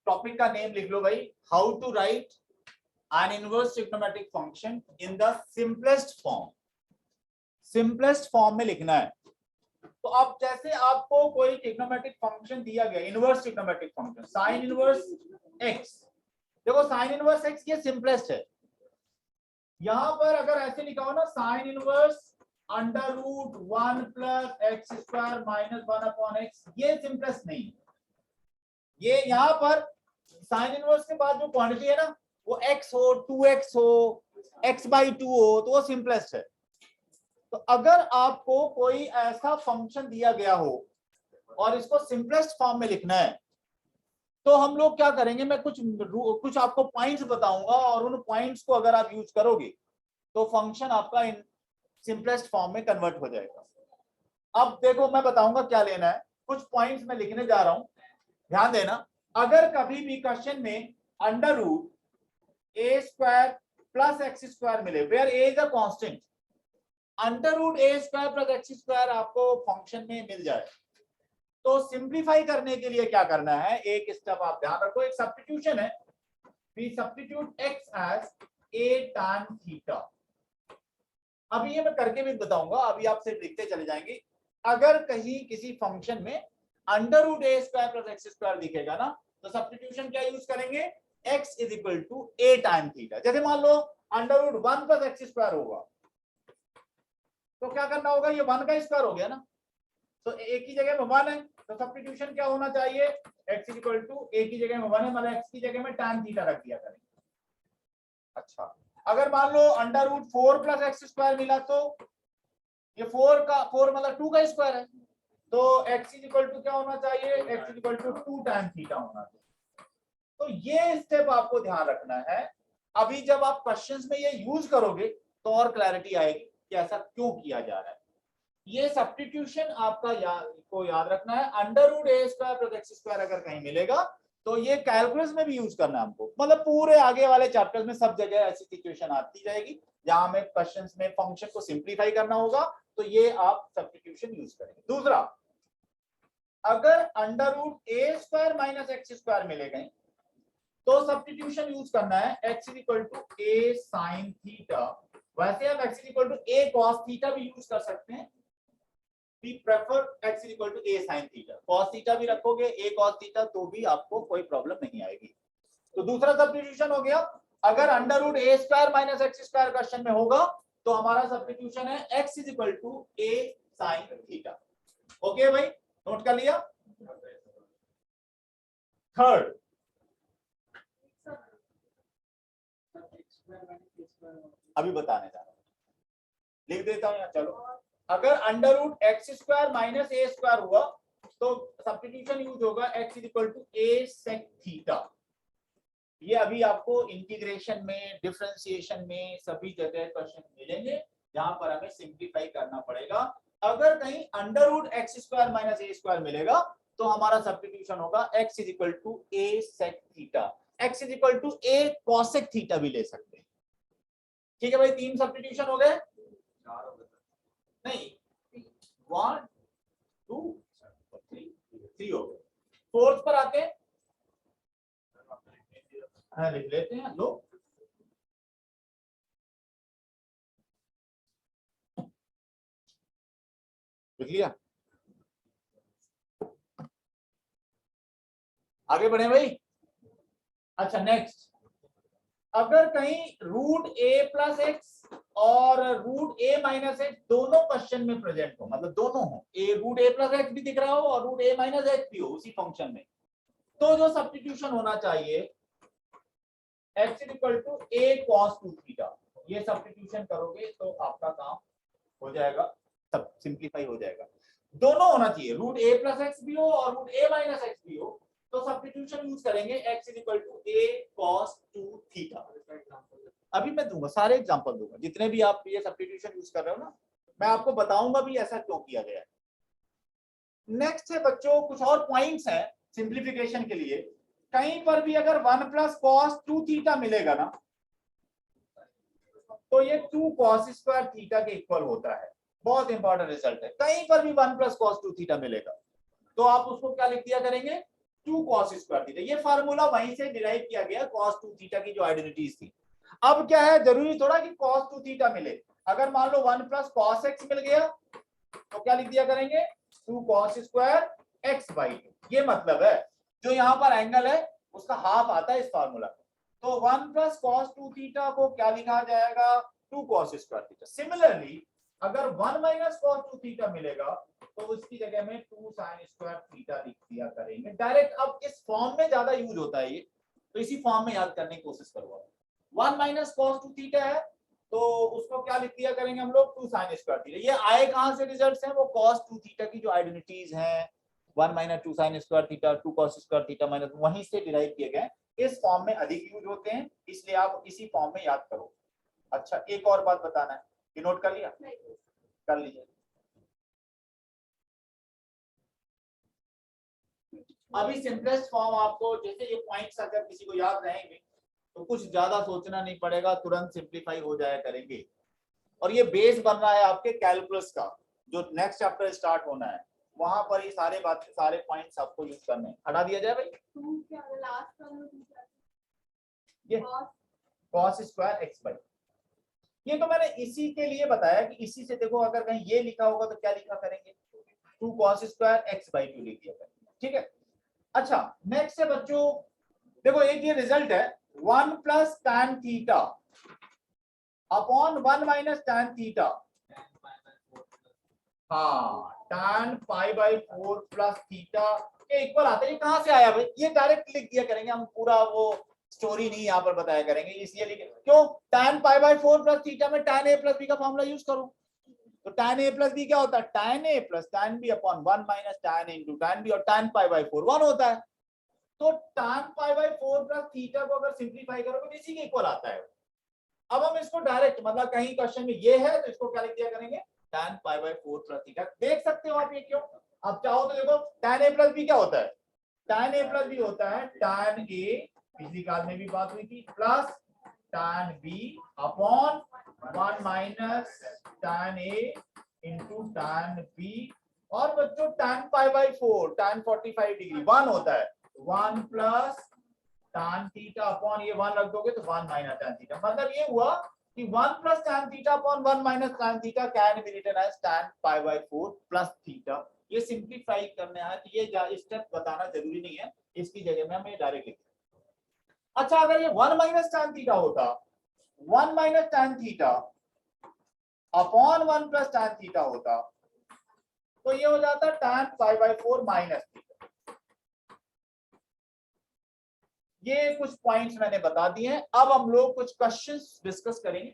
Topic का name लिख लो भाई, how to write an inverse trigonometric function in the simplest form. Simplest form में लिखना है। तो अब जैसे आपको कोई ट्रिग्नोमेट्रिक फंक्शन दिया गया, inverse trigonometric function sine inverse x, देखो साइन इनवर्स एक्स ये सिंपलेस्ट है। यहां पर अगर ऐसे लिखा हो ना, sine inverse under root 1 plus x square minus 1 upon x, ये सिंपलेस्ट नहीं है। ये यहाँ पर साइन इनवर्स के बाद जो क्वांटिटी है ना, वो x हो, 2x हो, x/2 हो, तो वो सिंपलेस्ट है। तो अगर आपको कोई ऐसा फंक्शन दिया गया हो और इसको सिंपलेस्ट फॉर्म में लिखना है, तो हम लोग क्या करेंगे, मैं कुछ आपको पॉइंट्स बताऊंगा और उन पॉइंट्स को अगर आप यूज करोगे तो फंक्शन आपका इन सिंपलेस्ट फॉर्म में कन्वर्ट हो जाएगा। अब देखो मैं बताऊंगा क्या लेना है, कुछ पॉइंट्स मैं लिखने जा रहा हूं, ध्यान देना। अगर कभी भी क्वेश्चन में under root a square plus x square मिले, where a is a constant, under root a square plus x square आपको फंक्शन में मिल जाए, तो सिंप्लीफाई करने के लिए क्या करना है, एक स्टेप आप ध्यान रखो, एक सब्स्टिट्यूशन है, we substitute x as a tan theta. अभी ये मैं करके भी बताऊंगा, अभी आप सिर्फ लिखते चले जाएंगे। अगर कहीं किसी फंक्शन में under root a square plus x square दिखेगा ना, तो सब्स्टिट्यूशन क्या यूज करेंगे, x is equal to a tan theta. जैसे मान लो अंडर रूट 1 प्लस एक्स स्क्वायर होगा, तो क्या करना होगा, ये 1 का स्क्वायर हो गया ना, तो ए की जगह में 1 है, तो सब्स्टिट्यूशन क्या होना चाहिए, x इज इक्वल टू ए की जगह में 1 है, मतलब x की जगह में tan थीटा रख दिया करेंगे। अच्छा, अगर मान लो under root 4 plus x square मिला, तो ये 4 मतलब 2 का स्क्वायर है, तो x इज इक्वल टू क्या होना चाहिए, x is equal to 2 tan theta होना चाहिए। तो ये स्टेप आपको ध्यान रखना है। अभी जब आप क्वेश्चंस में ये यूज करोगे तो और क्लैरिटी आएगी कि ऐसा क्यों किया जा रहा है। ये सब्स्टिट्यूशन आपका याद रखना है। Under root a square plus x square अगर कहीं मिलेगा तो ये कैलकुलस में भी यूज करना है हमको, मतलब पूरे आगे वाले चैप्टर्स में सब जगह ऐसी सिचुएशन आती जाएगी जहां हमें क्वेश्चंस में फंक्शन को सिंप्लीफाई करना होगा, तो ये आप सब्स्टिट्यूशन यूज करेंगे। दूसरा, अगर under root a square minus x square मिलेगा, तो सब्स्टिट्यूशन यूज करना है x is equal to a sine theta. वैसे आप x is equal to a cos theta भी यूज कर सकते हैं, we prefer x is equal to a sin theta, cos theta भी रखोगे a cos theta तो भी आपको कोई प्रॉब्लम नहीं आएगी। तो दूसरा सब्स्टिट्यूशन हो गया, अगर under root a square minus x square question में होगा तो हमारा सब्स्टिट्यूशन है x is equal to a sin theta। Okay भाई, नोट कर लिया। थर्ड, अभी बताने जा रहा हूं, लिख देता हूं, चलो। अगर under root x square minus a square हुआ तो सब्स्टिट्यूशन यूज होगा x is equal to a sec theta. ये अभी आपको इंटीग्रेशन में, डिफरेंशिएशन में सभी जगह क्वेश्चन मिलेंगे जहां पर हमें सिंप्लीफाई करना पड़ेगा। अगर कहीं under root x square minus a square मिलेगा तो हमारा सब्स्टिट्यूशन होगा x is equal to a sec theta, x is equal to a cosec theta भी ले सकते हैं। ठीक है भाई, 3 सब्स्टिट्यूशन हो गए, नहीं 1 2 3 हो गए। फोर्थ पर आते हैं, लिख लेते हैं, लो लिख लिया, आगे बढ़े भाई। अच्छा नेक्स्ट, अगर कहीं रूट ए प्लस एक्स और रूट ए माइनस एक्स दोनों क्वेश्चन में प्रेजेंट हो, मतलब दोनों हो, ए रूट ए प्लस एक्स भी दिख रहा हो और रूट ए माइनस एक्स भी हो उसी फंक्शन में, तो जो सब्स्टिट्यूशन होना चाहिए x is equal to a cos 2 theta, ये सब्स्टिट्यूशन करोगे तो आपका काम हो जाएगा, सब सिंप्लीफाई हो जाएगा। दोनों होना चाहिए, रूट ए प्लस एक्स भी हो और रूट ए माइनस एक्स भी हो, तो सब्स्टिट्यूशन यूज करेंगे x is equal to a cos 2 theta. अभी मैं दूंगा, सारे एग्जांपल दूंगा, जितने भी आप ये सब्स्टिट्यूशन यूज कर रहे हो ना, मैं आपको बताऊंगा भी ऐसा क्यों किया गया है। नेक्स्ट है बच्चों, कुछ और पॉइंट्स हैं सिंप्लीफिकेशन के लिए। कहीं पर भी अगर 1 प्लस कॉस 2 थीटा मिलेगा ना, तो ये 2 कॉस स्क्वायर थीटा के इक्वल होता है। बहुत इंपॉर्टेंट रिजल्ट है, कहीं पर भी 1 प्लस कॉस 2 थीटा मिलेगा तो आप उसको क्या लिख दिया करेंगे, 2 cos स्क्वायर थीटा। ये फार्मूला वहीं से डिराइव किया गया cos 2 थीटा की जो आइडेंटिटीज थी। अब क्या है, जरूरी थोड़ा कि cos 2 थीटा मिले। अगर मान लो 1 प्लस cos x मिल गया तो क्या लिख दिया करेंगे, 2 cos स्क्वायर x बाई 2। ये मतलब है जो यहाँ पर एंगल है उसका हाफ आता है इस फार्मूला का। तो 1 प्लस cos 2 थीटा को क्या लिखा जाएगा, 2 cos स्क्वायर थीटा। सिमिलरली अगर 1 माइनस cos 2 थीटा मिलेगा तो उसकी जगह में 2 sin स्क्वायर थीटा लिख दिया करेंगे डायरेक्ट। अब इस फॉर्म में ज्यादा यूज होता है ये, तो इसी फॉर्म में याद करने की कोशिश करो। 1 माइनस cos 2 थीटा है तो उसको क्या लिख दिया करेंगे हम लोग, 2 sin स्क्वायर थीटा। ये आए कहां से रिजल्ट्स हैं, वो cos 2 थीटा की जो आइडेंटिटीज हैं 1 minus 2 sin square theta, 2 cos square theta minus, वहीं से डिराइव किए गए। इस फॉर्म में अधिक यूज होते हैं, इसलिए आप इसी फॉर्म में याद करो। अच्छा, एक और बात बताना है, ये नोट कर लिया, कर लीजिए। अभी सिंपलेस्ट फॉर्म आपको, जैसे ये पॉइंट्स अगर किसी को याद रहेंगे तो कुछ ज्यादा सोचना नहीं पड़ेगा, तुरंत सिंप्लीफाई हो जाया करेंगे। और ये बेस बन रहा है आपके कैलकुलस का, जो नेक्स्ट चैप्टर स्टार्ट होना है वहां पर ये सारे पॉइंट्स आपको यूज करने हैं। हटा दिया जाए भाई, ये cos स्क्वायर x बाई, ये तो मैंने इसी के लिए बताया कि इसी से देखो अगर कहीं ये लिखा होगा तो क्या लिखा करेंगे, 2 cos स्क्वायर x बाई 2 लिख दिया करेंगे। ठीक है, अच्छा नेक्स्ट है बच्चों, देखो एक ये रिजल्ट है 1 plus tan theta upon 1 minus tan theta. हाँ, tan pi by 4 plus theta के इक्वल आता है। ये कहां से आया भाई, ये डायरेक्ट लिख दिया करेंगे हम, पूरा वो स्टोरी नहीं यहाँ पर बताया करेंगे, इसलिए लिखे क्यों, tan pi by 4 plus theta में tan a प्लस बी का फॉर्मूला यूज करो। तो tan a प्लस बी क्या होता है, tan a plus tan b upon 1 minus tan into tan b, और tan पाई बाई 4 1 होता है। तो tan pi by 4 plus theta को अगर सिंप्लीफाई करोगे तो इसी के इक्वल आता है। अब हम इसको डायरेक्ट, मतलब कहीं क्वेश्चन में ये है तो इसको क्या लिख दिया करेंगे, tan pi by 4 plus theta. देख सकते हो आप ये क्यों, अब चाहो तो देखो tan a प्लस बी क्या होता है, tan a प्लस बी होता है tan a, पिछली क्लास में भी बात हुई थी, plus tan b upon 1 minus tan a into tan b। और बच्चों tan pi by 4 tan 45 degree 1 होता है, 1 प्लस tan थीटा अपॉन ये 1 रख दोगे तो 1 माइनस tan थीटा। मतलब ये हुआ कि 1 plus tan theta upon 1 minus tan theta can be written as tan pi by 4 plus theta. ये सिंप्लीफाई करने है तो ये स्टेप बताना जरूरी नहीं है, इसकी जगह में हम ये डायरेक्ट लिखते हैं। अच्छा, अगर ये 1 माइनस tan थीटा होता, 1 minus tan theta upon 1 plus tan theta होता तो ये हो जाता tan pi by 4 minus theta. ये कुछ पॉइंट्स मैंने बता दिए हैं। अब हम लोग कुछ क्वेश्चंस डिस्कस करेंगे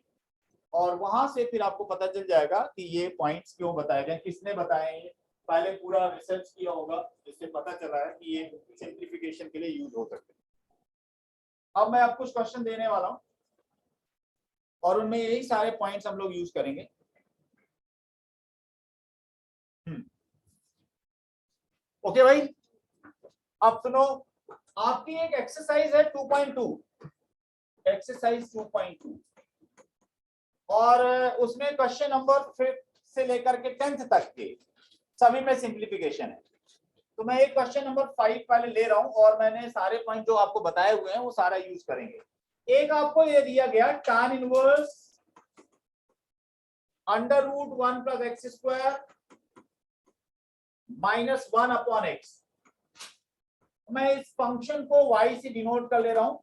और वहां से फिर आपको पता चल जाएगा कि ये पॉइंट्स क्यों बताए गए, किसने बताए हैं। पहले पूरा रिसर्च किया होगा जिससे पता चला है कि ये सिंप्लीफिकेशन के लिए यूज हो सकते हैं। अब मैं आपको कुछ क्वेश्चन देने वाला हूं और उनमें यही सारे पॉइंट्स हम लोग यूज करेंगे। ओके भाई, अब सुनो, आपकी एक एक्सरसाइज है 2.2, एक्सरसाइज 2.2, और उसमें क्वेश्चन नंबर 5 से लेकर के 10th तक के सभी में सिंप्लीफिकेशन है। तो मैं एक क्वेश्चन नंबर 5 पहले ले रहा हूं और मैंने सारे पॉइंट जो आपको बताए हुए हैं वो सारा यूज करेंगे। एक आपको ये दिया गया tan inverse under root 1 plus x square minus 1 upon x. मैं इस फंक्शन को y से डिनोट कर ले रहा हूं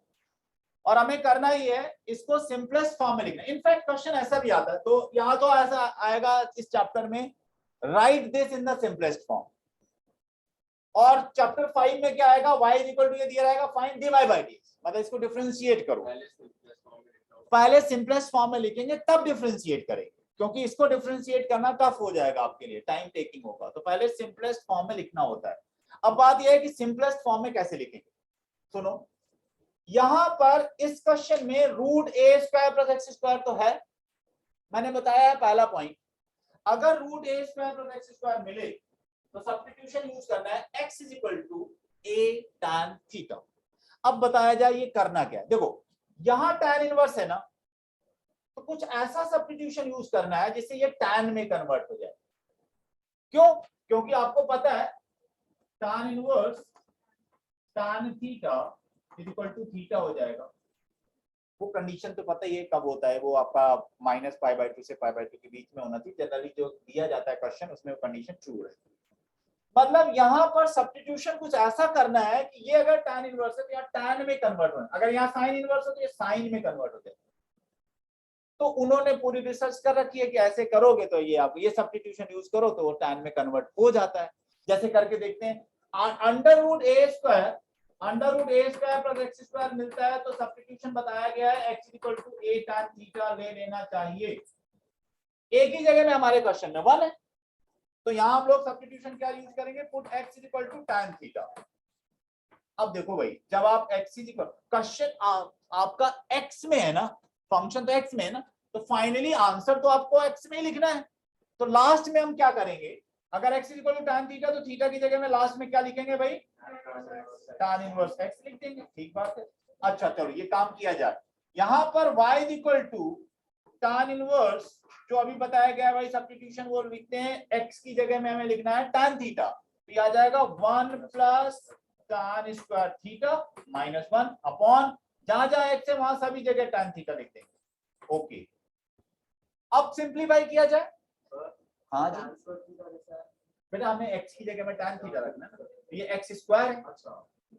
और हमें करना ही है इसको सिंपलेस्ट फॉर्म में लिखना। इनफैक्ट क्वेश्चन ऐसा भी आता है, तो यहां तो ऐसा आएगा इस चैप्टर में, right this in the simplest form. और चैप्टर 5 में क्या आएगा, y इक्वल टू ये दिया रहेगा फाइंड dy बाय dx, मतलब इसको डिफरेंशिएट करो। पहले सिंपलेस्ट फॉर्म में लिखेंगे तब डिफरेंशिएट करेंगे, क्योंकि इसको डिफरेंशिएट करना टफ हो जाएगा आपके लिए, टाइम टेकिंग होगा। तो पहले सिंपलेस्ट फॉर्म में लिखना होता है। अब बात यह है कि सिंपलेस्ट फॉर्म में कैसे लिखेंगे। सुनो, यहां पर इस क्वेश्चन में root a square plus x square तो है, मैंने बताया है पहला पॉइंट। अगर root a square plus x square मिले तो सब्स्टिट्यूशन यूज करना है, x is equal to a tan theta. अब बताया जाए ये करना क्या है। देखो यहां tan इनवर्स है ना, तो कुछ ऐसा सब्स्टिट्यूशन यूज करना है जिससे ये tan में कन्वर्ट हो जाए। क्यों, क्योंकि आपको पता है tan inverse tan theta is equal to theta हो जाएगा। वो कंडीशन तो पता ही है कब होता है, वो आपका -π/2 से π/2 के बीच में होना चाहिए जनरली, जो दिया जाता है क्वेश्चन उसमें वो कंडीशन ट्रू है। मतलब यहाँ पर सब्स्टिट्यूशन कुछ ऐसा करना है कि ये अगर tan इनवर्स है तो यहाँ tan में कन्वर्ट होना, अगर यहाँ sin इनवर्स हो तो ये sin में कन्वर्ट हो जाए। तो उन्होंने पूरी रिसर्च कर रखी है कि ऐसे करोगे तो ये आप ये सब्स्टिट्यूशन यूज करो तो वो tan में कन्वर्ट हो जाता है। जैसे करके देखते हैं, √a² प्लस x² मिलता है तो सब्स्टिट्यूशन बताया गया है x equal to a tan theta ले लेना चाहिए। एक ही जगह में हमारे क्वेश्चन में 1 है, तो यहां हम लोग सब्स्टिट्यूशन क्या यूज करेंगे, put x equal to tan theta. अब देखो भाई, जब आप x इक्वल, क्वेश्चन आपका x में है ना, फंक्शन तो x में है ना, तो फाइनली आंसर तो आपको x में ही लिखना है। तो लास्ट में हम क्या करेंगे, अगर x equal to tan theta तो थीटा की जगह में लास्ट में क्या लिखेंगे भाई, tan इनवर्स x लिख देंगे। ठीक बात है। अच्छा चलो ये काम किया जाए, यहां पर y equal to tan inverse जो अभी बताया गया है भाई सब्स्टिट्यूशन वो लिखते हैं, x की जगह में हमें लिखना है tan थीटा, तो ये आ जाएगा 1 plus tan square theta minus 1 upon, जहां जहां x है वहां सभी जगह tan थीटा लिख देंगे। ओके, अब सिंप्लीफाई किया जाए। हाँ जी बेटा, हमें x की जगह में tan थीटा रखना है, ये x स्क्वायर है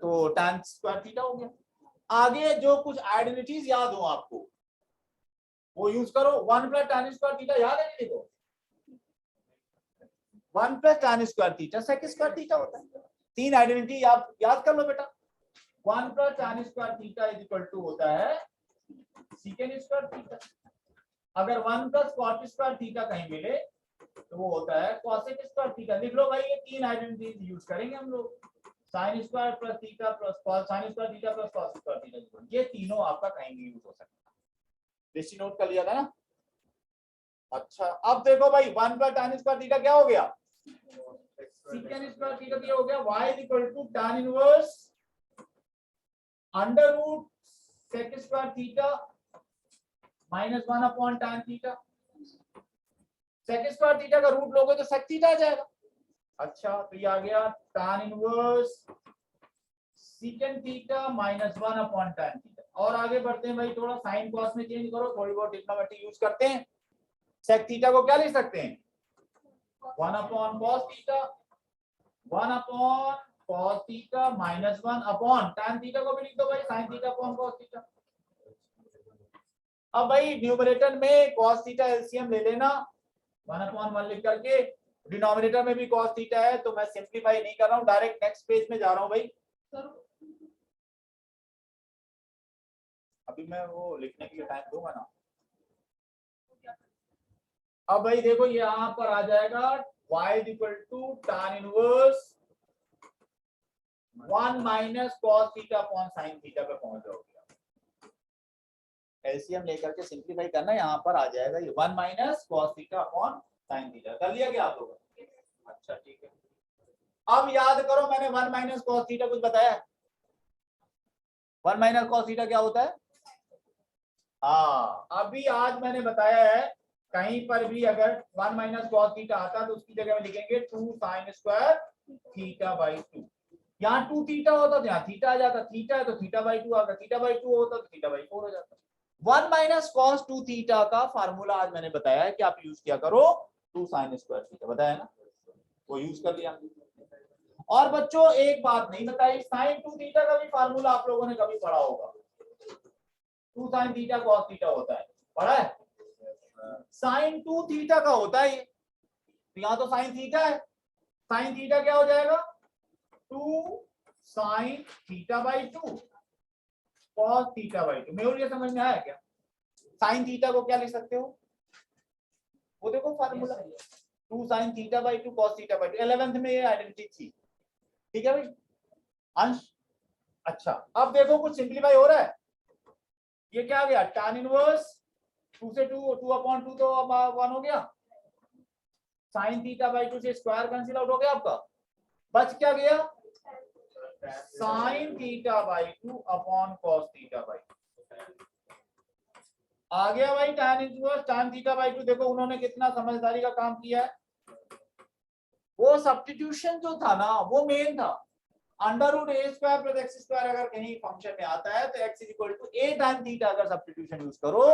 तो tan स्क्वायर थीटा हो गया। आगे जो कुछ आइडेंटिटीज याद हो आपको वो यूज करो। 1 प्लस tan स्क्वायर थीटा याद है, देखो 1 plus tan square theta sec square theta होता है। 3 आइडेंटिटी आप याद कर लो बेटा। 1 plus tan square theta is equal to होता है secant स्क्वायर थीटा। अगर 1 प्लस cot स्क्वायर थीटा कहीं मिले तो वो होता है cosec स्क्वायर थीटा। लिख लो भाई, ये 3 आइडेंटिटीज यूज करेंगे हम लोग, sin square plus theta plus cos sin square theta plus cos square theta, ये तीनों आपका कहीं भी यूज हो सकता है। लिस्ट नोट कर लिया था ना। अच्छा अब देखो भाई, 1 प्लस tan स्क्वायर थीटा क्या हो गया, secant स्क्वायर थीटा क्या हो गया, y is equal to tan inverse under root sec square theta minus 1 upon tan theta. sec square theta का रूट लोगे तो sec थीटा आ जाएगा। अच्छा तो ये आ गया tan inverse secant theta minus 1 upon tan theta. और आगे बढ़ते हैं भाई, थोड़ा साइन कॉस में चेंज करो, थोड़ी बहुत ट्रिग्नोमेट्री यूज करते हैं। sec थीटा को क्या लिख सकते हैं, 1 upon cos theta, 1 upon cos theta minus 1 upon tan theta को भी लिख दो भाई, sin theta upon cos theta. अब भाई न्यूमरेटर में cos थीटा एलसीएम ले लेना, 1 अपॉन 1 लिख करके, डिनोमिनेटर में भी cos थीटा है, तो मैं सिंप्लीफाई नहीं कर रहा हूं, डायरेक्ट नेक्स्ट पेज में जा रहा हूं भाई। अभी मैं वो लिखने के लिए टाइम दूंगा ना। अब भाई देखो ये यहां पर आ जाएगा y equal to tan inverse 1 minus cos theta upon sin theta पे पहुंच जाओगे। एलसीएम लेकर के सिंप्लीफाई करना, यहाँ पर आ जाएगा ये 1 minus cos theta upon sin theta. कर लिया क्या आप लोगों ने? अच्छा ठीक है। अब याद करो, मैंने 1 माइनस cos थीटा कुछ बताया, 1 माइनस cos थीटा क्या होता है? हाँ अभी आज मैंने बताया है, कहीं पर भी अगर 1 माइनस cos थीटा आता तो उसकी जगह में लिखेंगे 2 sin स्क्वायर थीटा बाई 2। यहाँ 2 थीटा होता तो यहाँ थीटा आ जाता, थीटा है तो थीटा बाई 2 आएगा, थीटा बाई 2 होता तो थीटा बाई 4 हो जाता। 1 माइनस cos 2 थीटा का फार्मूला आज मैंने बताया है कि आप यूज किया करो 2 sin स्क्वायर थीटा, बताया ना, वो यूज कर लिया। और बच्चों एक बात नहीं बताई, sin 2 थीटा का भी फार्मूला आप लोगों ने कभी पढ़ा होगा, 2 sin थीटा cos थीटा होता है, पढ़ा है? sin 2 थीटा का होता है, तो यहाँ तो sin थीटा है, sin थीटा क्या हो जाएगा 2 sin theta by 2 cos theta by 2। मेरे लिए समझ में आया क्या? sin थीटा को क्या लिख सकते हो, वो देखो formula 2 sin theta by 2 cos theta by 2, 11th में ये आइडेंटिटी थी। ठीक है भाई अंश। अच्छा अब देखो कुछ सिंप्लीफाई हो रहा है, ये क्या आ गया tan इनवर्स 2 से 2 अपॉन 2 तो अब 1 हो गया, sin थीटा बाई 2 से स्क्वायर कैंसिल आउट हो गया आपका, बच क्या गया sin theta by 2 upon cos theta by 2 आ गया भाई tan inverse tan theta by 2। देखो उन्होंने कितना समझदारी का काम किया है, वो सब्स्टिट्यूशन जो था ना वो मेन था, under root a square plus x square अगर कहीं फंक्शन में आता है तो x is equal to a time theta अगर सब्स्टिट्यूशन यूज करो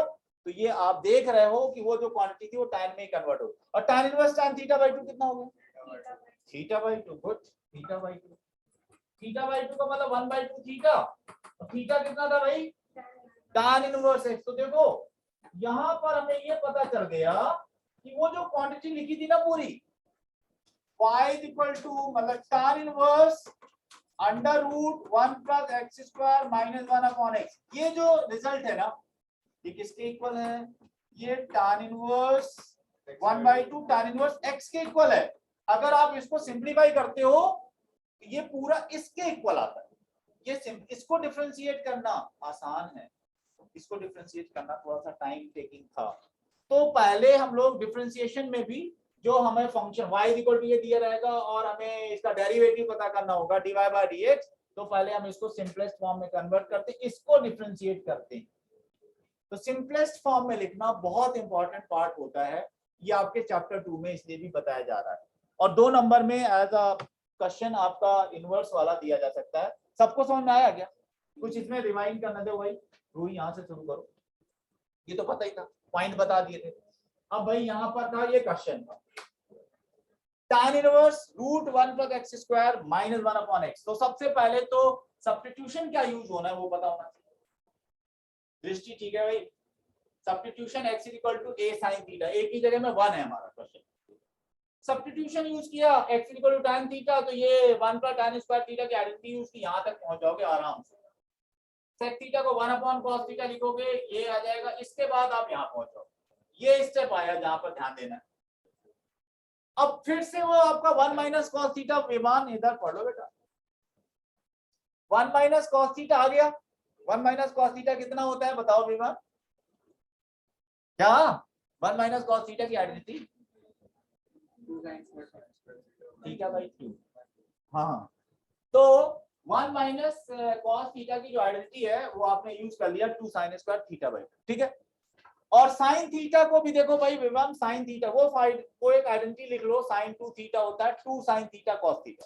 तो ये आप देख रहे हो कि वो जो क्वांटिटी थी वो टाइम में कन्वर्ट हो, और tan inverse tan theta by 2 कितना हो गया theta by 2। Good, theta by 2, theta by 2 का मतलब 1/2 थीटा, और थीटा कितना था भाई tan इनवर्स x। तो देखो यहां पर हमें ये पता चल गया कि वो जो क्वांटिटी लिखी थी ना पूरी y इज इक्वल टू मतलब tan inverse under root 1 plus x square minus 1 upon x, ये जो रिजल्ट है ना ये किसके इक्वल है, ये tan inverse 1/2 tan inverse x के इक्वल है। अगर आप इसको सिंप्लीफाई करते हो तो ये पूरा इसके इक्वल आता है। ये इसको डिफरेंशिएट करना आसान है, इसको डिफरेंशिएट करना थोड़ा सा टाइम टेकिंग था। तो पहले हम लोग डिफरेंशिएशन में भी जो हमें फंक्शन y इक्वल टू ये दिया रहेगा और हमें इसका डेरिवेटिव पता करना होगा dy बाय dx, तो पहले हम इसको सिंपलेस्ट फॉर्म में कन्वर्ट करते हैं, इसको डिफरेंशिएट करते हैं। तो सिंपलेस्ट फॉर्म में लिखना बहुत इंपॉर्टेंट पार्ट होता है, ये आपके चैप्टर 2 में इसलिए भी बताया जा रहा है। और 2 नंबर में एज अ क्वेश्चन आपका इनवर्स वाला दिया जा सकता है। सबको समझ में आया क्या? कुछ इसमें रिवाइंड करना दे भाई, रूही यहाँ से शुरू करो, ये तो पता ही था, पॉइंट बता दिए थे। अब भाई यहाँ पर था ये क्वेश्चन था tan inverse root 1 plus x square minus 1 upon x. तो सबसे पहले तो सब्स्टिट्यूशन क्या यूज होना है वो पता होना चाहिए। दृष्टि ठीक है भाई, substitution x equal to a sin theta, a की जगह में 1 है हमारा क्वेश्चन। सब्स्टिट्यूशन यूज किया x equal to tan theta, तो ये 1 प्लस tan स्क्वायर थीटा की आइडेंटिटी यूज की, यहां तक पहुंच जाओगे आराम से। sec थीटा को 1 अपॉन cos थीटा लिखोगे, ये आ जाएगा। इसके बाद आप यहां पहुंचो, ये स्टेप आया जहां पर ध्यान देना है। अब फिर से वो आपका 1 माइनस cos थीटा, विमान इधर पढ़ लो बेटा, 1 माइनस cos थीटा आ गया। 1 माइनस cos थीटा कितना होता है बताओ विमान, क्या 1 माइनस cos थीटा की आइडेंटिटी ठीक है भाई 2। हाँ, तो 1 माइनस cos थीटा की जो आइडेंटिटी है वो आपने यूज कर लिया 2 sin स्क्वायर थीटा बाई, ठीक है। और sin थीटा को भी देखो भाई विमान, sin थीटा वो एक आइडेंटिटी लिख लो, sin 2 थीटा होता है 2 sin थीटा cos थीटा।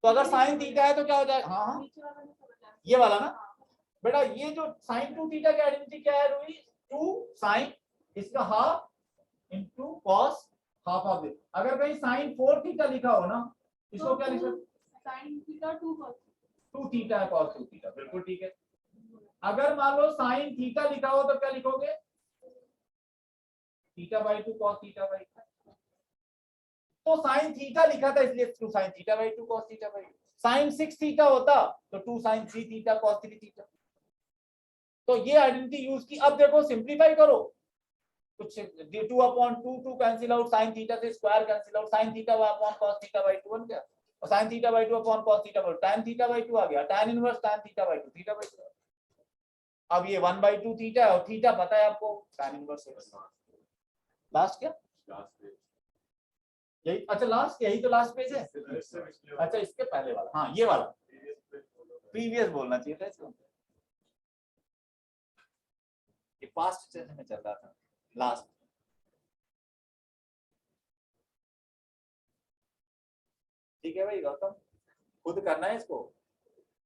तो अगर sin थीटा है तो क्या हो जाएगा, हाँ ये वाला ना बेटा, ये जो sin 2 थीटा की आइडेंटिटी क्या है रूही, 2 sin इसका half into cos half of this. अगर कहीं sin 4 थीटा लिखा हो ना, इसको क्या लिख सकते, sin थीटा 2 थीटा है cos 2 थीटा, बिल्कुल ठीक है। अगर मान लो sin थीटा लिखा हो तो क्या लिखोगे, theta by 2 cos theta by 2। तो sin थीटा लिखा था इसलिए 2 sin theta by 2 cos theta by 2। sin 6 theta होता तो 2 sin 3 थीटा cos 3 थीटा। तो ये आइडेंटिटी यूज की। अब देखो सिंप्लीफाई करो, कुछ 2 upon 2 cancel out, sin theta से square cancel out, sin theta upon cos theta by 2 बन गया, और sin theta by 2 upon cos theta by 2, tan theta by 2 आ गया, tan inverse tan theta by 2 theta by 2। अब ये 1/2 theta है और थीटा पता है आपको tan इनवर्स x। लास्ट क्या, यही, अच्छा लास्ट यही तो लास्ट पेज है। अच्छा इसके पहले वाला, हाँ ये वाला प्रीवियस बोलना चाहिए था इसको, ये पास्ट टेंस में चल रहा था लास्ट। ठीक है भाई गौतम, खुद करना है इसको,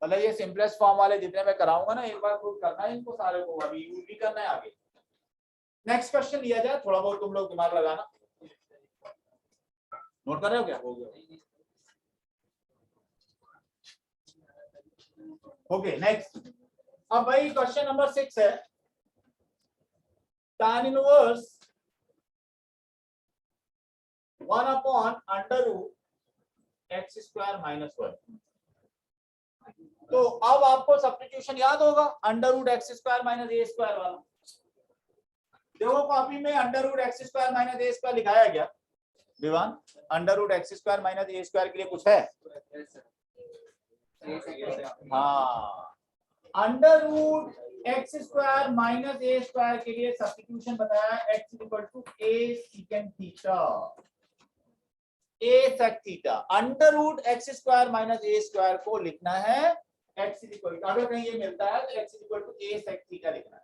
मतलब ये सिंपलेस्ट फॉर्म वाले जितने मैं कराऊंगा ना, एक बार खुद करना है इनको सारे को, अभी यूज भी करना है आगे। नेक्स्ट क्वेश्चन लिया जाए, थोड़ा बहुत तुम लोग दिमाग लगाना, नोट कर रहे हो क्या, हो गया ओके नेक्स्ट। अब भाई क्वेश्चन नंबर 6 है, tan inverse 1 upon under root x square minus 1। तो अब आपको सब्स्टिट्यूशन याद होगा, under root x square minus a square वाला। देखो कॉपी में under root x square minus a square लिखाया गया Vivaan, under root x square minus a square के लिए कुछ है, हाँ under root x square minus a square के लिए सब्स्टिट्यूशन बताया, x equal to a second theta, A sec theta. Under root x square minus a square को लिखना है एक्स इक्वल टू, अगर कहीं ये मिलता है तो x equal to a sec theta लिखना है।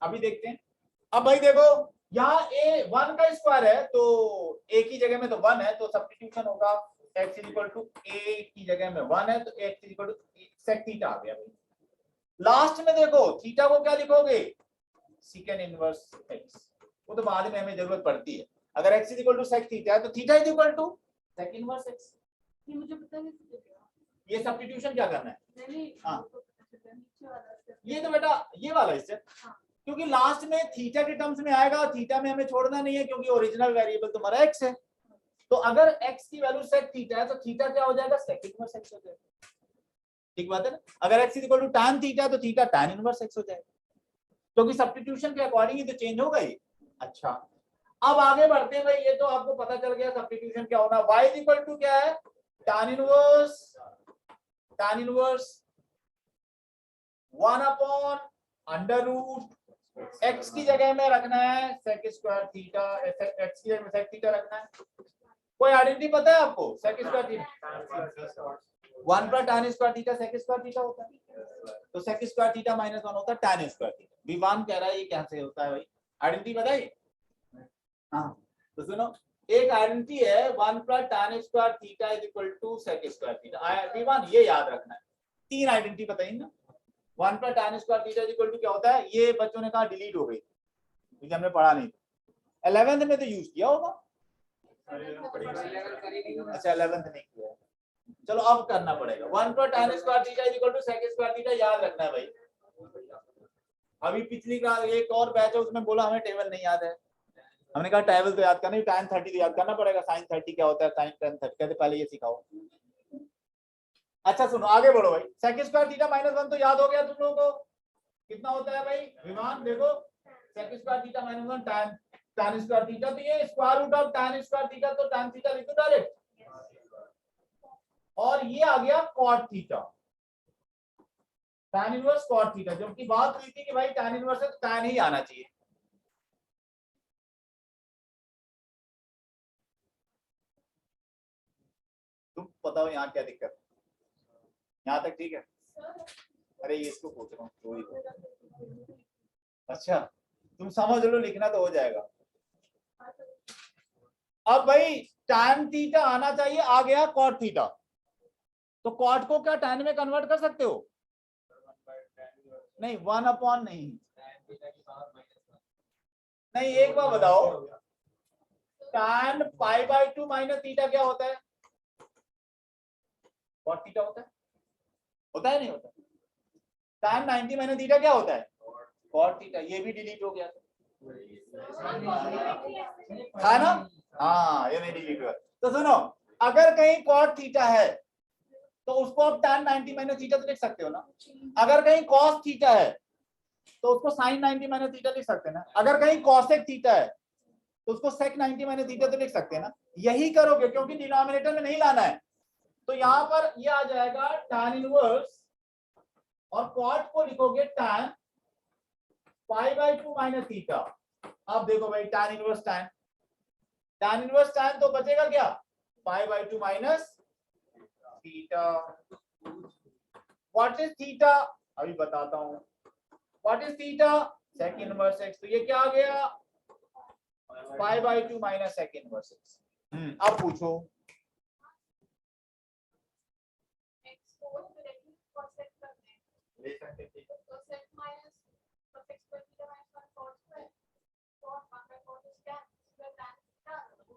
अभी देखते हैं। अब भाई देखो यहाँ ए 1 का स्क्वायर है तो ए की जगह में तो 1 है, तो सब्स्टिट्यूशन होगा x इक्वल टू a की जगह में 1 है तो x equal to sec theta आ गया भाई। लास्ट में देखो थीटा को क्या लिखोगे, सेकंड इनवर्स x, वो तो बाद में हमें जरूरत पड़ती है। अगर x equal to sec theta है तो theta is equal to sec inverse x। ये मुझे पता नहीं चलेगा। ये सब्स्टिट्यूशन क्या करना है, नहीं हाँ। नीचे वाला step। ये तो बेटा ये वाला स्टेप, हाँ। क्योंकि लास्ट में थीटा के टर्म्स में आएगा, थीटा में हमें छोड़ना नहीं है क्योंकि ओरिजिनल वेरिएबल तुम्हारा x है। तो अगर x की वैल्यू सेक थीटा है तो थीटा क्या हो जाएगा, सेक इनवर्स x हो जाएगा। ठीक बात है ना। अगर x equal to tan theta है तो थीटा tan इनवर्स x हो जाएगा, क्योंकि सब्स्टिट्यूशन के अकॉर्डिंग ही तो चेंज होगा ये। अच्छा अब आगे बढ़ते हैं भाई, ये तो आपको पता चल गया सब्स्टिट्यूशन क्या होना। y इक्वल टू क्या है, tan inverse 1 upon under root, x की जगह में रखना है सेक स्क्वायर थीटा, x की जगह में सेक थीटा रखना है। कोई आइडेंटिटी पता है आपको, sec square theta 1 plus tan square theta sec square theta होता है, तो सेक स्क्वायर थीटा माइनस 1 होता है tan स्क्वायर थीटा। विवान कह रहा है ये कैसे होता है भाई, आइडेंटिटी बताइए। हाँ तो सुनो, एक आइडेंटिटी है 1 plus tan square theta is equal to sec square theta. Vivaan ये याद रखना है, 3 आइडेंटिटी बताइए ना। 1 plus tan square theta is equal to क्या होता है, ये बच्चों ने कहा डिलीट हो गई क्योंकि हमने पढ़ा नहीं, 11th में तो यूज किया होगा। अच्छा 11th नहीं किया, चलो अब करना पड़ेगा। 1 plus tan square theta is equal to sec square theta याद रखना है भाई। अभी पिछली क्लास एक और बैच है उसमें बोला हमें टेबल नहीं याद है, हमने कहा टेबल तो याद करना, tan 30 तो याद करना पड़ेगा, sin 30 क्या होता है, sin tan 30 कहते पहले ये सिखाओ। अच्छा सुनो आगे बढ़ो भाई, सेक स्क्वायर थीटा माइनस 1 तो याद हो गया तुम लोगों को, कितना होता है भाई विमान देखो, sec square theta minus 1 tan square theta, तो ये square root of tan square theta, तो tan थीटा लिख दो डायरेक्ट, और ये आ गया cot theta, tan inverse cot theta. जबकि बात हुई थी कि भाई tan इनवर्स है तो tan ही आना चाहिए। तुम बताओ यहाँ क्या दिक्कत, यहाँ तक ठीक है। अरे ये इसको पूछ रहा हूँ। अच्छा तुम समझ लो, लिखना तो हो जाएगा। अब भाई tan थीटा आना चाहिए, आ गया cot थीटा, तो cot को क्या tan में कन्वर्ट कर सकते हो, नहीं 1 अपॉन नहीं, नहीं एक बार बताओ, tan pi by 2 minus theta क्या होता है, cot थीटा होता है नहीं होता, tan 90 माइनस थीटा क्या होता है, cot थीटा। ये भी डिलीट हो गया था ना, हाँ ये नहीं डिलीट हुआ। तो सुनो अगर कहीं cot थीटा है तो उसको आप tan 90 माइनस थीटा तो लिख सकते हो ना, अगर कहीं cos थीटा है तो उसको sin 90 माइनस थीटा लिख सकते हैं ना, अगर कहीं cosec थीटा है तो उसको sec 90 माइनस थीटा तो लिख सकते हैं ना। यही करोगे क्योंकि डिनोमिनेटर में नहीं लाना है, तो यहाँ पर ये आ जाएगा tan इनवर्स, और cot को लिखोगे tan pi by 2 minus theta. अब देखो भाई tan इनवर्स tan तो बचेगा क्या, pi by 2 minus theta. What is theta, अभी बताता हूं। What is theta, sec inverse x, तो ये क्या आ गया, pi by 2 minus sec inverse x। अब पूछो, ले सकते थे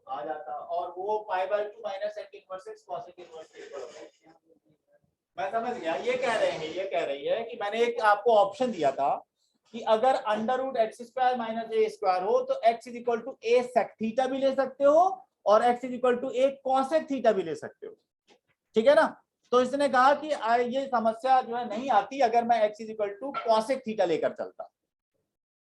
आ जाता, और वो pi by 2 minus sec inverse x cosec inverse x। मैं समझ गया, ये कह रही है कि मैंने एक आपको ऑप्शन दिया था कि अगर under root x square minus a square हो तो x is equal to a sec theta भी ले सकते हो और x is equal to a cosec theta भी ले सकते हो, ठीक है ना। तो इसने कहा कि ये समस्या जो है नहीं आती अगर मैं x is equal to cosec theta लेकर चलता।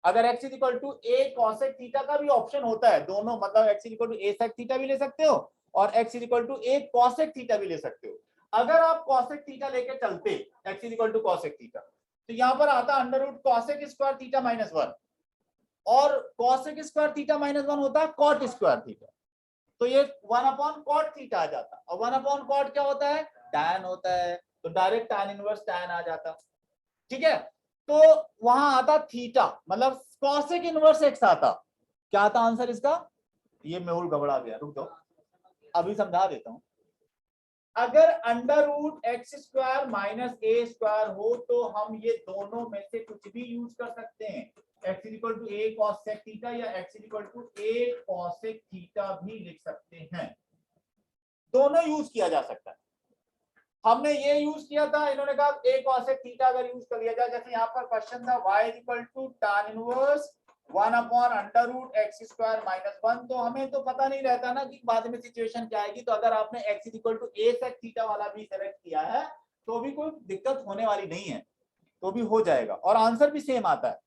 अगर x is equal to a cosec theta का भी ऑप्शन होता है, दोनों मतलब x is equal to a sec theta भी ले सकते हो और x is equal to a cosec theta भी ले सकते हो। अगर आप कॉसेक थीटा लेके चलते x is equal to cosec theta, तो यहाँ पर आता under root cosec square theta minus 1, और कॉसेक स्क्वायर थीटा माइनस 1 होता है कॉट स्क्वायर थीटा, तो ये 1 अपॉन कॉट थीटा आ जाता, और 1 अपॉन कॉट क्या होता है, tan होता है, तो डायरेक्ट tan इनवर्स tan आ जाता, ठीक है। तो वहां आता थीटा मतलब कॉसेक इनवर्स x आता, क्या आता आंसर इसका, ये मेहुल घबरा गया, रुक जाओ अभी समझा देता हूं। अगर under root x square minus a square हो तो हम ये दोनों में से कुछ भी यूज कर सकते हैं। x equal to a cosec theta या x equal to a cosec theta भी लिख सकते हैं। दोनों यूज किया जा सकता है। हमने ये यूज किया था, इन्होंने कहा ए कॉसेक थीटा अगर यूज कर लिया जाए, जैसे यहाँ पर क्वेश्चन था y equal to tan inverse 1 upon under root x square minus 1, तो हमें तो पता नहीं रहता ना कि बाद में सिचुएशन क्या आएगी। तो अगर आपने x equal to a sec theta वाला भी सेलेक्ट किया है तो भी कोई दिक्कत होने वाली नहीं है, तो भी हो जाएगा और आंसर भी सेम आता है।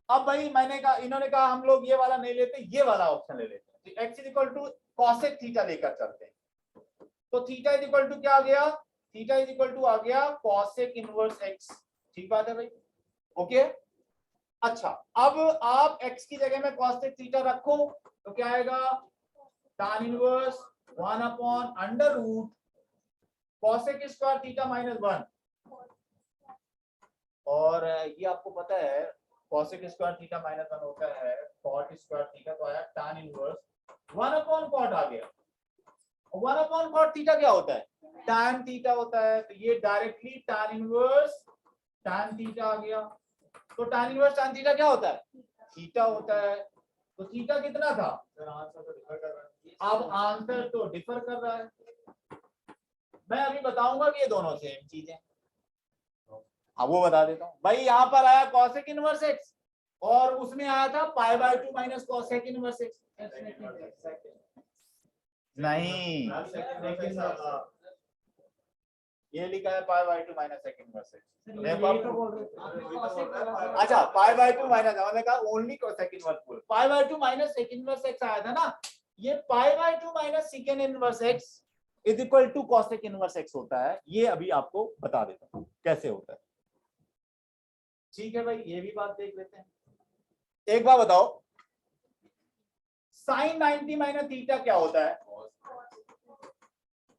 अब भाई मैंने कहा, इन्होंने कहा हम लोग ये वाला नहीं लेते, ये वाला ऑप्शन ले लेते हैं। x equal to cosec theta लेकर चलते हैं। तो थीटा इज इक्वल टू क्या आ गया, थीटा इज इक्वल टू आ गया कॉसेक इनवर्स x। ठीक बात है भाई, ओके। अच्छा, अब आप x की जगह में कॉसेक थीटा रखो तो क्या आएगा, tan inverse 1 upon under root cosec square theta minus 1। और ये आपको पता है कॉसेक स्क्वायर थीटा माइनस 1 होता है कॉट स्क्वायर थीटा, तो आया tan इनवर्स 1 अपॉन कॉट आ गया। 1 अपॉन कॉट थीटा क्या होता है, tan थीटा होता है, तो ये directly tan inverse tan theta आ गया। तो tan इनवर्स tan थीटा क्या होता है, थीटा होता है। तो थीटा कितना था, अब आंसर तो डिफर कर रहा है। मैं अभी बताऊंगा कि ये दोनों सेम चीजें, हाँ वो बता देता हूँ भाई। यहाँ पर आया कॉसेक इनवर्स एक्स और उसमें आया था pi by 2 minus cosec inverse x. नहीं, ये लिखा है pi by 2 minus sec inverse x. अच्छा, पाई बाय 2 माइनस, हमने कहा ओनली कॉसेक इनवर्स बोल, pi by 2 minus sec inverse x आया था ना। ये pi by 2 minus second inverse x is equal to cosec inverse x होता है। ये अभी आपको बता देता हूँ कैसे होता है। ठीक है भाई, ये भी बात देख लेते हैं। एक बार बताओ, साइन 90 माइनस थीटा क्या होता है,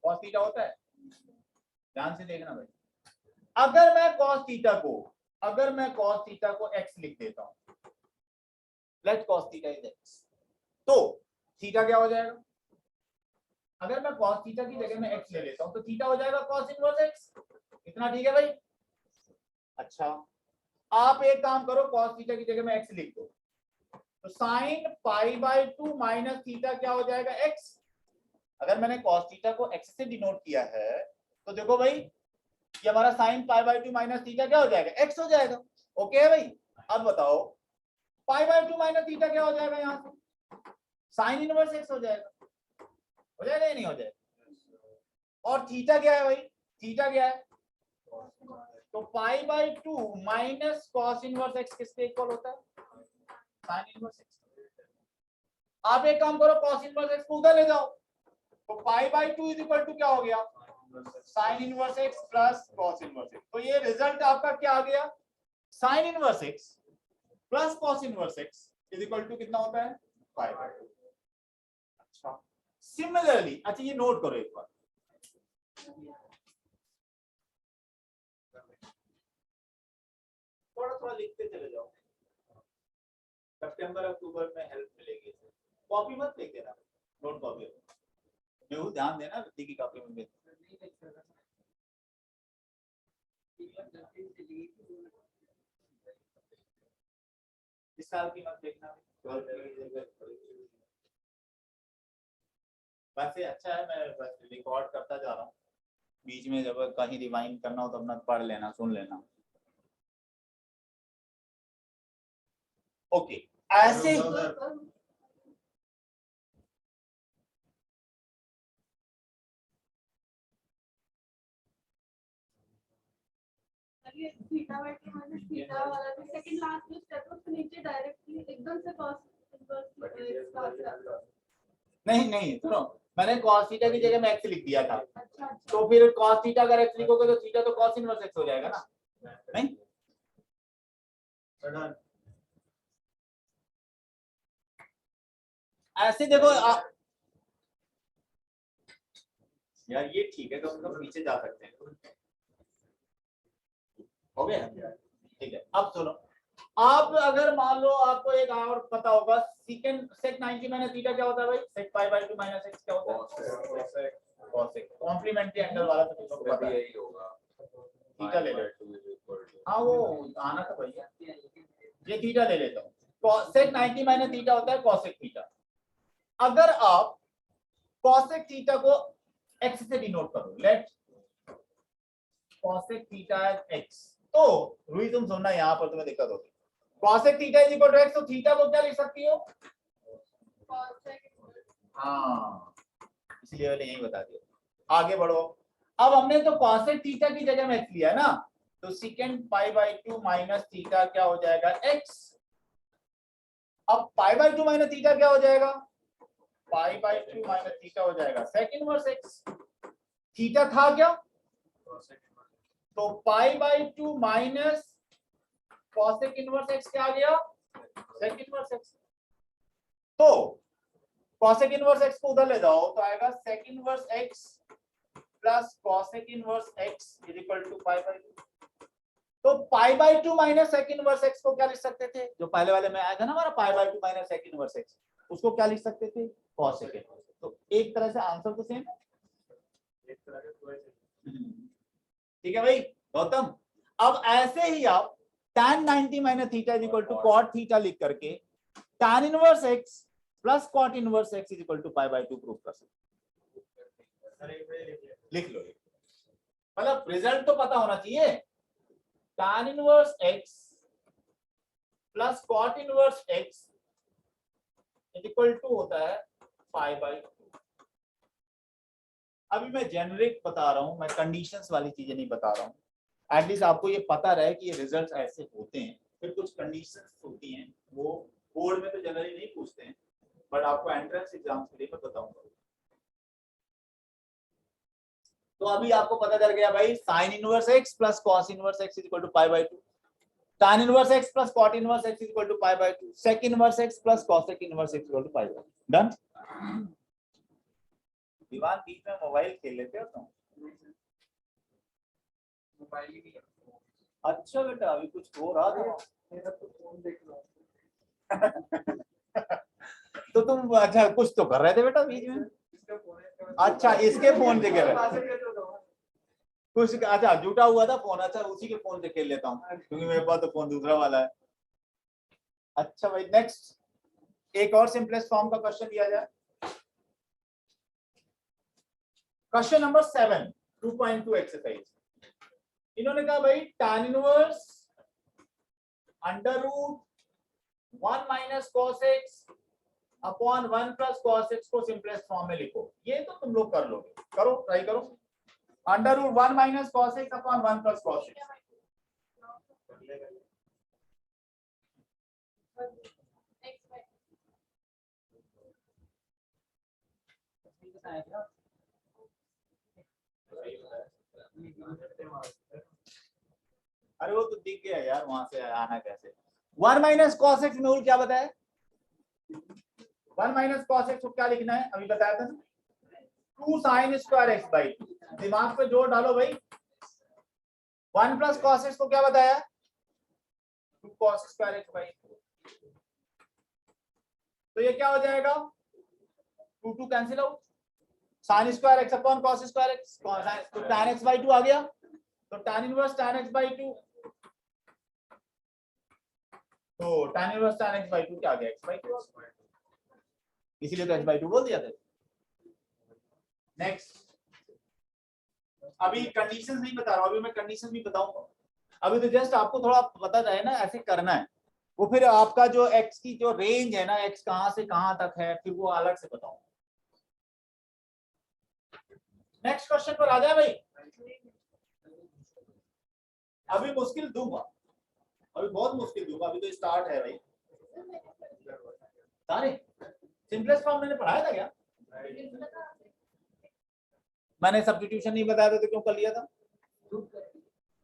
कॉस थीटा होता है। ध्यान से देखना भाई, अगर मैं कॉस थीटा को एक्स लिख देता हूं, let cos theta is x, तो थीटा क्या हो जाएगा, अगर मैं कॉस थीटा की जगह में एक्स ले लेता हूं तो थीटा हो जाएगा कॉस इनवर्स एक्स। इतना ठीक है भाई। अच्छा, आप एक काम करो, कॉस थीटा की जगह में एक्स लिख दो, तो sine pi by 2 minus theta क्या हो जाएगा, एक्स। अगर मैंने कॉस थीटा को एक्स से डिनोट किया है तो देखो भाई, ये हमारा sine pi by 2 minus theta क्या हो जाएगा, एक्स हो जाएगा। ओके है भाई। अब बताओ, पाई बाय 2 माइनस थीटा क्या हो जाएगा, यहाँ से साइन इनवर्स एक्स हो जाएगा। हो जाएगा या नहीं हो जाएगा। और थीटा क्या है भाई, थीटा क्या है, तो pi by 2 minus cos inverse x किसके इक्वल होता है, साइन इनवर्स एक्स। आप एक काम करो, कॉस इनवर्स एक्स को उधर ले जाओ, तो pi by 2 is equal to क्या हो गया, sine inverse x plus cos inverse x. तो ये रिजल्ट आपका क्या आ गया, sine inverse x plus cos inverse x is equal to कितना होता है, पाई बाय 2। अच्छा, सिमिलरली, अच्छा ये नोट करो एक बार, थोड़ा थोड़ा लिखते चले जाओ, सितंबर अक्टूबर में हेल्प मिलेगी। कॉपी मत लिख देना, नोट कॉपी जो ध्यान देना, वित्ती की कॉपी में इस साल की मत देखना। वैसे अच्छा है, मैं बस रिकॉर्ड करता जा रहा हूँ, बीच में जब कहीं रिवाइंड करना हो तो अपना पढ़ लेना, सुन लेना। ओके, ऐसे थीटा बाय 2 माइनस थीटा वाला जो सेकंड लास्ट जो स्टेप है उसके नीचे डायरेक्टली एकदम से कॉस इनवर्स। नहीं नहीं सुनो, मैंने cos थीटा की जगह में x लिख दिया था। अच्छा अच्छा, तो फिर cos थीटा अगर x लिखोगे तो थीटा तो cos इनवर्स x हो जाएगा ना, नहीं। ऐसे देखो यार, ये ठीक है, तो हम लोग पीछे जा सकते हैं। हो गया, ठीक है। अब सुनो, आप अगर मान लो आपको एक और पता होगा, सेक 90 माइनस थीटा क्या होता है भाई, सेक पाई बाय 2 माइनस एक्स क्या होता है, cosec कॉम्प्लीमेंट्री एंगल वाला तो तुम लोग को पता है, यही होगा थीटा ले लो। हाँ वो आना तो भैया, ये थीटा ले लेता हूँ। cosec 90 माइनस थीटा होता है cosec थीटा। अगर आप cosec थीटा को x से डिनोट करो, let cosec theta as x, तो रूही तुम सुनना, यहाँ पर तुम्हें दिक्कत होगी। cosec theta is equal to x, तो थीटा को क्या लिख सकती हो? हाँ, इसलिए मैंने यही बता दिया। आगे बढ़ो। अब हमने तो cosec थीटा की जगह में x लिया है ना, तो secant pi by 2 minus theta क्या हो जाएगा? x। अब पाई बाई 2 माइनस थीटा क्या हो जाएगा? पाई बाई 2 माइनस थीटा हो जाएगा sec इनवर्स x। थीटा था क्या? तो pi by 2 minus cosec inverse x क्या आ गया? sec inverse x। तो cosec इनवर्स x को उधर ले जाओ तो आएगा sec inverse x plus cosec inverse x is equal to pi by 2। तो pi by 2 minus sec inverse x को क्या लिख सकते थे? जो पहले वाले में आया था ना हमारा पाई by 2 minus sec inverse x, उसको क्या लिख सकते थे? cosec inverse. तो एक तरह से आंसर तो सेम है, ठीक है भाई गौतम। अब ऐसे ही आप tan 90 minus theta is equal to cot theta लिख करके tan inverse x plus cot inverse x is equal to pi by 2 prove कर सकते। लिख लो, मतलब रिजल्ट तो पता होना चाहिए। tan inverse x plus cot inverse x is equal to होता है पाई बाई 2। अभी मैं जेनरिक बता रहा हूं, मैं कंडीशंस वाली चीजें नहीं बता रहा हूं। एटलीस्ट आपको ये पता रहे कि ये रिजल्ट्स ऐसे होते हैं। फिर कुछ कंडीशंस होती हैं, वो बोर्ड में तो जनरली नहीं पूछते हैं, बट आपको एंट्रेंस एग्जाम के लिए मैं बताऊंगा। तो अभी आपको पता चल गया भाई, sin inverse x plus cos inverse x is equal to pi by 2, tan inverse x प्लस cot inverse x is equal to pi by 2, sec inverse x plus cosec inverse x is equal to pi by 2। Done. Diwan बीच में mobile खेल लेते हो तुम? Mobile ही अच्छा बेटा, अभी कुछ हो रहा था मेरा तो फोन देख रहा तो तुम अच्छा कुछ तो कर रहे थे बेटा बीच में? इसका फोन है अच्छा इसके फोन से खेल रहे कुछ, अच्छा जुटा हुआ था फोन, अच्छा उसी के फोन से खेल लेता हूँ क्योंकि मेरे पास तो फोन दूसरा वाला है। अच्छा भाई नेक्स्ट, एक और सिंपलेस्ट फॉर्म का क्वेश्चन दिया जाए। Question number 7 2.2 exercise. इन्होंने कहा भाई tan inverse under root 1 minus cos x upon 1 plus cos x को सिंपलेस्ट फॉर्म में लिखो। ये तो तुम लोग कर लोगे, करो ट्राई करो। Under root 1 minus cos x upon 1 plus cos x। अरे वो तो दिख गया यार, वहां से आना कैसे? 1 माइनस cos x में क्या बताया? 1 माइनस cos x को क्या लिखना है अभी बताया था ना, 2 sin स्क्वायर x बाई 2। दिमाग पे जोर डालो भाई। 1 प्लस cos x को क्या बताया? 2 cos स्क्वायर x बाई 2। तो ये क्या हो जाएगा? 2 cancel out, sin square x upon cos square x, तो tan x बाई 2 आ गया, तो tan inverse tan x by 2, तो tan inverse tan x by 2 क्या आ गया? x बाई 2, इसीलिए तो x बाई 2 बोल दिया था। नेक्स्ट, अभी कंडीशंस नहीं बता रहा हूं, अभी मैं कंडीशन भी बताऊंगा। अभी तो जस्ट आपको थोड़ा पता रहे ना ऐसे करना है, वो फिर आपका जो x की जो रेंज है ना, x कहां से कहां तक है, फिर वो अलग से बताऊंगा। नेक्स्ट क्वेश्चन पर आ जाए भाई। अभी मुश्किल दूंगा, अभी बहुत मुश्किल दूंगा, अभी तो स्टार्ट है भाई। सारे सिंपलेस्ट फॉर्म मैंने पढ़ाया था क्या? मैंने सब्स्टिट्यूशन नहीं बताया था तो क्यों कर लिया था?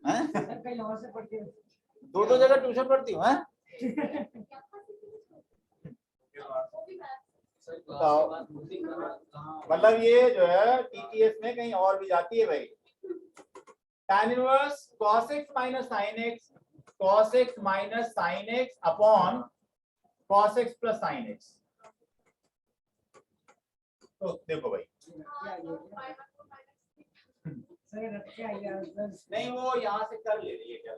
कहीं और से पढ़ती है, दो जगह ट्यूशन पढ़ती हूँ। मतलब ये जो है टीटीएस में कहीं और भी जाती है भाई। tan inverse cos x minus sin x, cos x minus sin x upon cos x plus sin x। तो देखो भाई नहीं वो यहाँ से कर ले रही है क्या,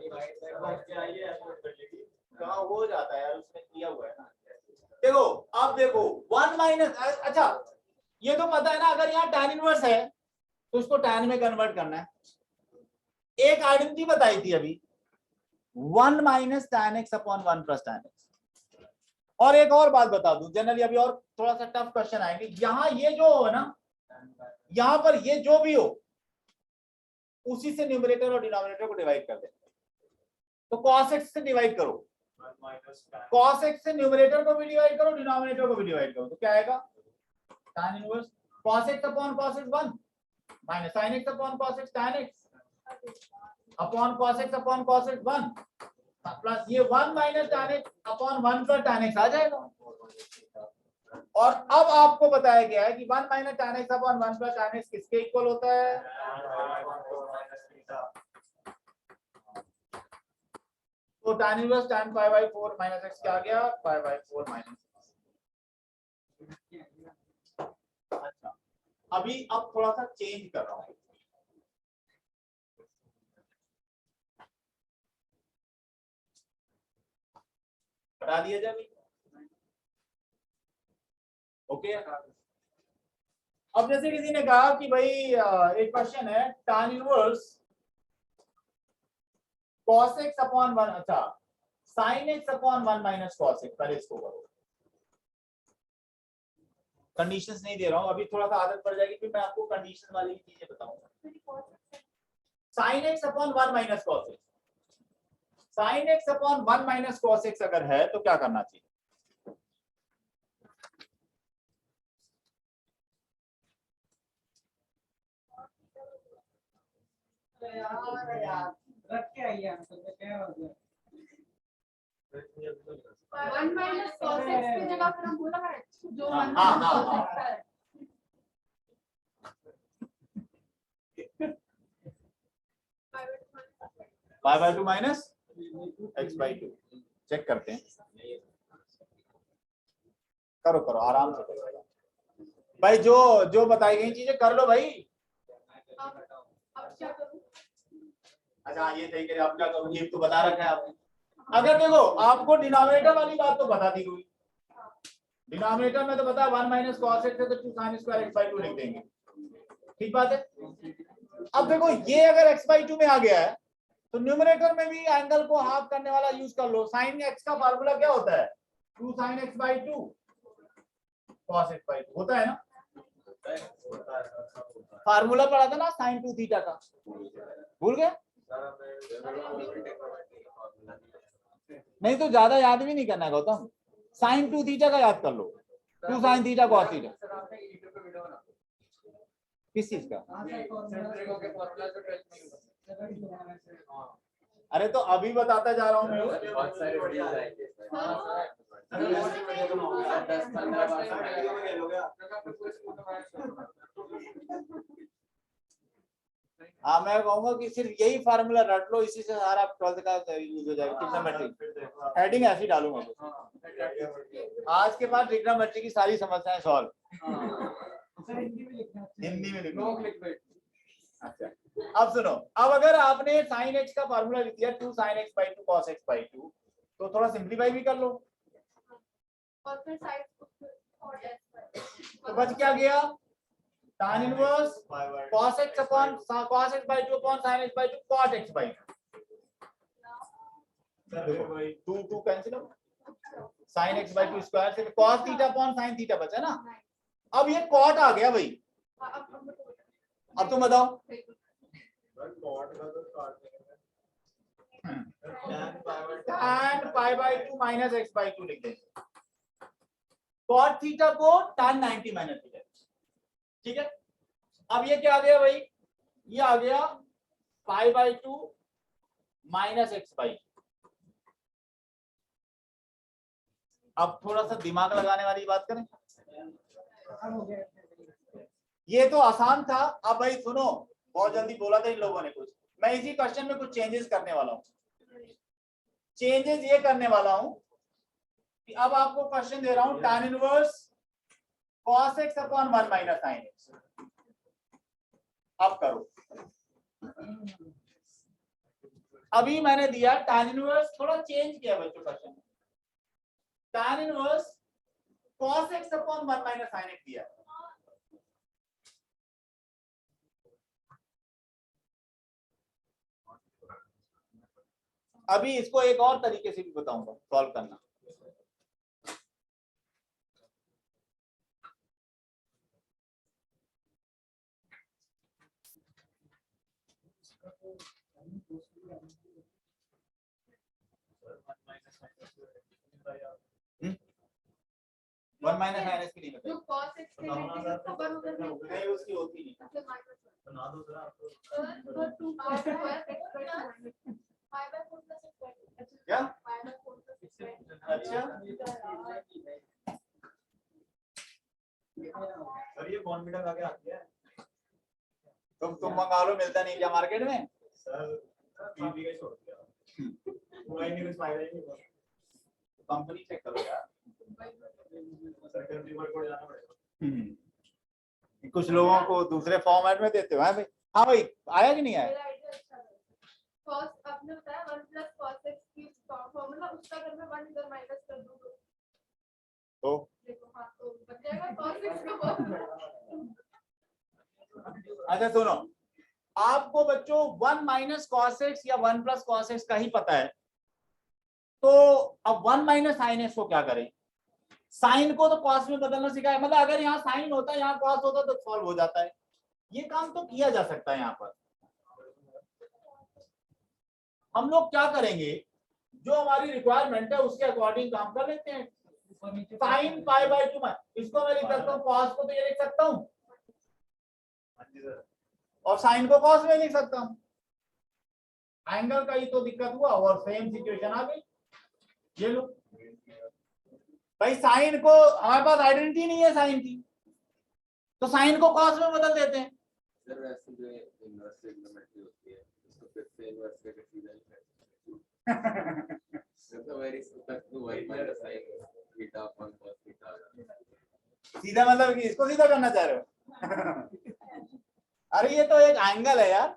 कहाँ हो जाता है यार, उसने किया हुआ है ना। देखो अब देखो 1 माइनस, अच्छा ये तो पता है ना, अगर यहाँ tan इनवर्स है तो उसको tan में कन्वर्ट करना है। एक आइडेंटिटी बताई थी अभी 1 minus tan x upon 1 plus tan x। और एक और बात बता दूं जनरली, अभी और थोड़ा सा टफ क्वेश्चन आएंगे। यहाँ ये जो हो ना, यहाँ पर ये जो भी हो उसी से न्यूमरेटर और डिनोमिनेटर को डिवाइड कर देना। तो cos x से डिवाइड करो, cos x से न्यूमरेटर को भी डिवाइड करो, डिनोमिनेटर को भी डिवाइड करो, तो क्या आएगा tan inverse cos x upon cos x 1 minus sin x upon cos x tan x upon cos x upon cos x 1 plus ये 1 minus tan x upon 1 plus tan x आ जाएगा। और अब आपको बताया गया है कि 1 minus tan x upon 1 plus tan x किसके इक्वल होता है? तो tan inverse tan pi by 4 minus x क्या आ गया? pi by 4 minus. अच्छा अभी अब थोड़ा सा चेंज कर रहा हूँ। हटा दिया जाए ओके। अब जैसे किसी ने कहा कि भाई एक क्वेश्चन है tan inverse cos x upon 1, अच्छा sin x upon 1 minus cos x, पहले इसको करो। कंडीशंस नहीं दे रहा हूं अभी, थोड़ा सा आदत पड़ जाएगी, फिर मैं आपको कंडीशन वाली चीजें बताऊंगा। sin x upon 1 minus cos x, sin x upon 1 minus cos x अगर है तो क्या करना चाहिए? रख के आइए आंसर में क्या हो गया। 1 माइनस cos x की जगह फिर हम बोला है जो 1 हाँ, माइनस हाँ, cos हाँ। x है। pi by 2 minus x by 2 check करते हैं। करो करो आराम से करो भाई, जो जो बताई गई चीजें कर लो भाई। अब क्या करूं? अच्छा ये सही कह रहे, आप क्या करोगे? ये तो बता रखा है आपने। अगर देखो आपको डिनोमिनेटर वाली बात तो बता दी गई, डिनोमिनेटर में तो बता 1 माइनस cos x है तो 2 sin स्क्वायर x by 2 लिख देंगे, ठीक बात है। अब देखो ये अगर x by 2 में आ गया है तो न्यूमरेटर में भी एंगल को हाफ करने वाला यूज कर लो। sin x का फार्मूला क्या होता है? 2 sin x by 2 cos x by 2 होता है ना। फार्मूला पढ़ा था ना sin 2 थीटा का, भूल गए? नहीं तो ज्यादा याद भी नहीं करना है गौतम, sin 2 थीटा का याद कर लो, 2 sin थीटा cos थीटा। किस चीज का? अरे तो अभी बताता जा रहा हूँ मैं। हाँ मैं कहूंगा कि सिर्फ यही फार्मूला रट लो, इसी से सारा 12th का यूज हो जाएगा। ट्रिग्नोमेट्री हेडिंग ऐसी डालूंगा आज के बाद, ट्रिग्नोमेट्री की सारी समस्याएं सॉल्व हिंदी में लिखो। अच्छा अब सुनो, अब अगर आपने sin x का फार्मूला लिख दिया 2 sin x by 2 cos x by 2 तो थोड़ा सिंप्लीफाई भी कर लो और फिर साइड cos x तो बच क्या गया? tan inverse cos x upon cos x by 2 upon sin x by 2 cot x by 2 2 cancel हो, sin x by 2 स्क्वायर से cos theta upon sin theta बचा ना। अब ये cot आ गया भाई, अब तुम बताओ। tan pi by 2 minus x by 2 लिख देंगे, cot थीटा को tan 90 माइनस थीटा, ठीक है। अब ये क्या आ गया भाई? ये आ गया pi by 2 minus x by 2। अब थोड़ा सा दिमाग लगाने वाली बात करें, ये तो आसान था। अब भाई सुनो, बहुत जल्दी बोला था इन लोगों ने कुछ, मैं इसी क्वेश्चन में कुछ चेंजेस करने वाला हूँ। चेंजेस ये करने वाला हूं कि अब आपको क्वेश्चन दे रहा हूं tan inverse cos x upon 1 minus sin x। अब करो, अभी मैंने दिया tan इनवर्स, थोड़ा चेंज किया बच्चों question, tan inverse cos x upon 1 minus sin x दिया। अभी इसको एक और तरीके से भी बताऊंगा सॉल्व करना। वन माइनस sin x की नहीं जो बताई, cos x के लिए खबर उधर नहीं उसकी होती नहीं। तो two pi square x square pi by 4 plus x square. क्या? pi by 4 plus x square. अच्छा, सर ये कॉन्फिडेंस आगे आती है तुम मंगा लो, मिलता नहीं क्या मार्केट में? सर, पीवी का छोड़ दिया पूरा ही नहीं, कुछ फायदा ही नहीं। कंपनी चेक करो यार। सर कंज्यूमर कोड जाना पड़ेगा। कुछ लोगों को दूसरे फॉर्मेट में देते हो, हैं भाई? हाँ भाई, आया कि नहीं आया? मेरा आइडिया अच्छा है। cos आपने बताया 1 plus cos x की फॉर्मूला, उसका अगर मैं 1 इधर माइनस कर दूं तो देखो, हाँ तो बच जाएगा cos x का फॉर्मूला। अच्छा सुनो, आपको बच्चों 1 माइनस cos x या 1 प्लस cos x का ही पता है, तो अब 1 माइनस sin x को क्या करें? साइन को तो cos में बदलना सिखाया, मतलब अगर यहाँ साइन होता, यहाँ cos होता तो सॉल्व हो जाता है। ये काम तो किया जा सकता है। यहाँ पर हम लोग क्या करेंगे, जो हमारी रिक्वायरमेंट है उसके अकॉर्डिंग काम कर लेते हैं। साइन पाई बाय 2, इसको मैं लिख सकता हूँ, cos को तो ये लिख सकता हूँ और साइन को cos में लिख सकता हूँ। एंगल का ही तो दिक्कत हुआ और सेम सिचुएशन आ गई। ये लो भाई, साइन को हमारे पास आइडेंटिटी नहीं है साइन की, तो साइन को cos में बदल देते हैं। सर वैसे जो इनवर्स ट्रिग्नोमेट्री होती है उसको फिर से इनवर्स करके सीधा लिखा तो very simple two 1 minus sin theta upon cos theta. सीधा मतलब कि इसको सीधा करना चाह रहे हो? अरे ये तो एक एंगल है यार,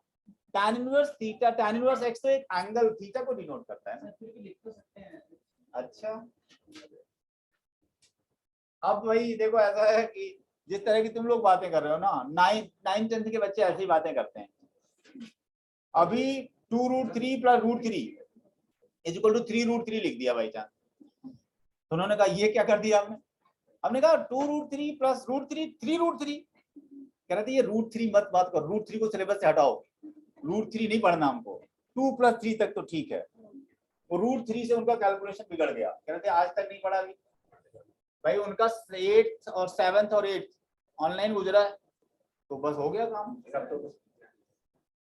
tan inverse theta, tan inverse x तो एक एंगल थीटा को डिनोट करता है ना। फिर भी लिख तो सकते हैं। अच्छा, अब वही देखो, ऐसा है कि जिस तरह की तुम लोग बातें कर रहे हो ना, 9th 10th के बच्चे ऐसी बातें करते हैं। अभी 2√3 प्लस √3 इज इक्वल टू 3√3 लिख दिया भाई जान, तो उन्होंने कहा ये क्या कर दिया आपने? हमने कहा 2√3 प्लस √3 3√3। कह रहे थे ये √3 मत बात करो, √3 को सिलेबस से हटाओ, √3 नहीं पढ़ना हमको, 2 प्लस 3 तक तो ठीक है। वो √3 से उनका कैलकुलेशन बिगड़ गया, कह रहे थे आज तक नहीं पढ़ा अभी। भाई उनका 8th और 7th और 8th ऑनलाइन गुजरा है, तो बस हो गया काम। सब तो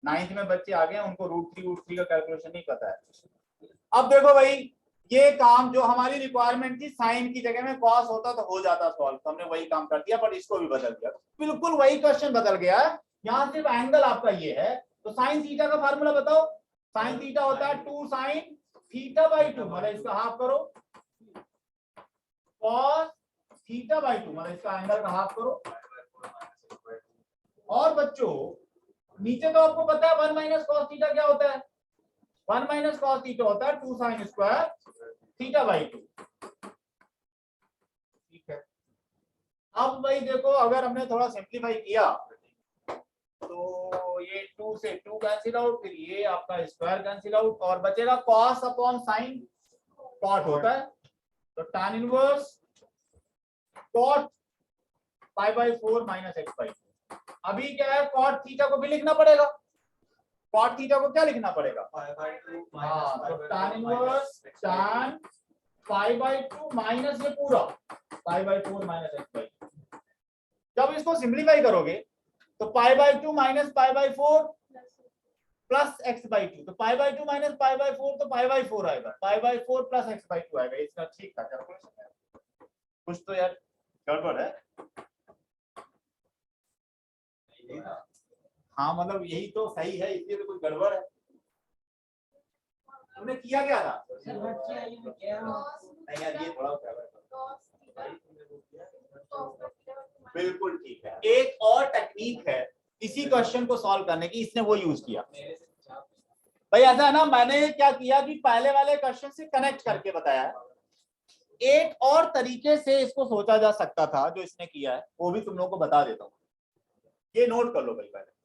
9th में बच्चे आ गए, उनको √3 का कैलकुलेशन नहीं पता है। अब देखो भाई, ये काम जो हमारी रिक्वायरमेंट थी, साइन की जगह में cos होता तो हो जाता सॉल्व, तो हमने वही काम कर दिया, बट इसको भी बदल दिया, बिल्कुल वही क्वेश्चन बदल गया है। यहाँ सिर्फ एंगल आपका ये है, तो साइन थीटा का फार्मूला बताओ। साइन थीटा होता है 2 sin थीटा बाई 2, मतलब इसका हाफ करो, cos थीटा बाई 2 मतलब इसका एंगल का हाफ करो। और बच्चों नीचे तो आपको पता है 1 माइनस cos थीटा क्या होता है? 1 माइनस cos थीटा होता है 2 sin स्क्वायर थीटा बाई 2। ठीक है, अब भाई देखो, अगर हमने थोड़ा सिंप्लीफाई किया तो ये 2 से 2 कैंसिल आउट, फिर ये आपका स्क्वायर कैंसिल आउट, और बचेगा cos अपॉन साइन, cot होता है, तो tan inverse cot pi by 4 minus x by 2। अभी क्या है, cot थीटा को भी लिखना पड़ेगा, cot थीटा को क्या लिखना पड़ेगा? हाँ, तो tan inverse tan pi by 2 minus ये पूरा पाई बाई 4 माइनस एक्स बाई 2। जब इसको सिंप्लीफाई करोगे तो pi by 2 minus pi by 4 plus x by 2, तो pi by 2 minus pi by 4 तो पाई बाई 4 आएगा, पाई बाई 4 प्लस एक्स बाई 2 आएगा। इसका ठीक था कैलकुलेशन है, कुछ तो यार गड़बड़ है। हाँ मतलब यही तो सही है, इसलिए तो कुछ गड़बड़ है। तुमने किया क्या था? सर बच्चे आइए मैं क्या नहीं यार, ये थोड़ा cos थीटा cos थीटा बिल्कुल ठीक है। एक और टेक्निक है इसी क्वेश्चन को सॉल्व करने की, इसने वो यूज किया भाई। ऐसा है ना, मैंने क्या किया कि पहले वाले क्वेश्चन से कनेक्ट करके बताया है। एक और तरीके से इसको सोचा जा सकता था जो इसने किया है, वो भी तुम लोगों को बता देता हूँ। ये नोट कर लो भाई पहले।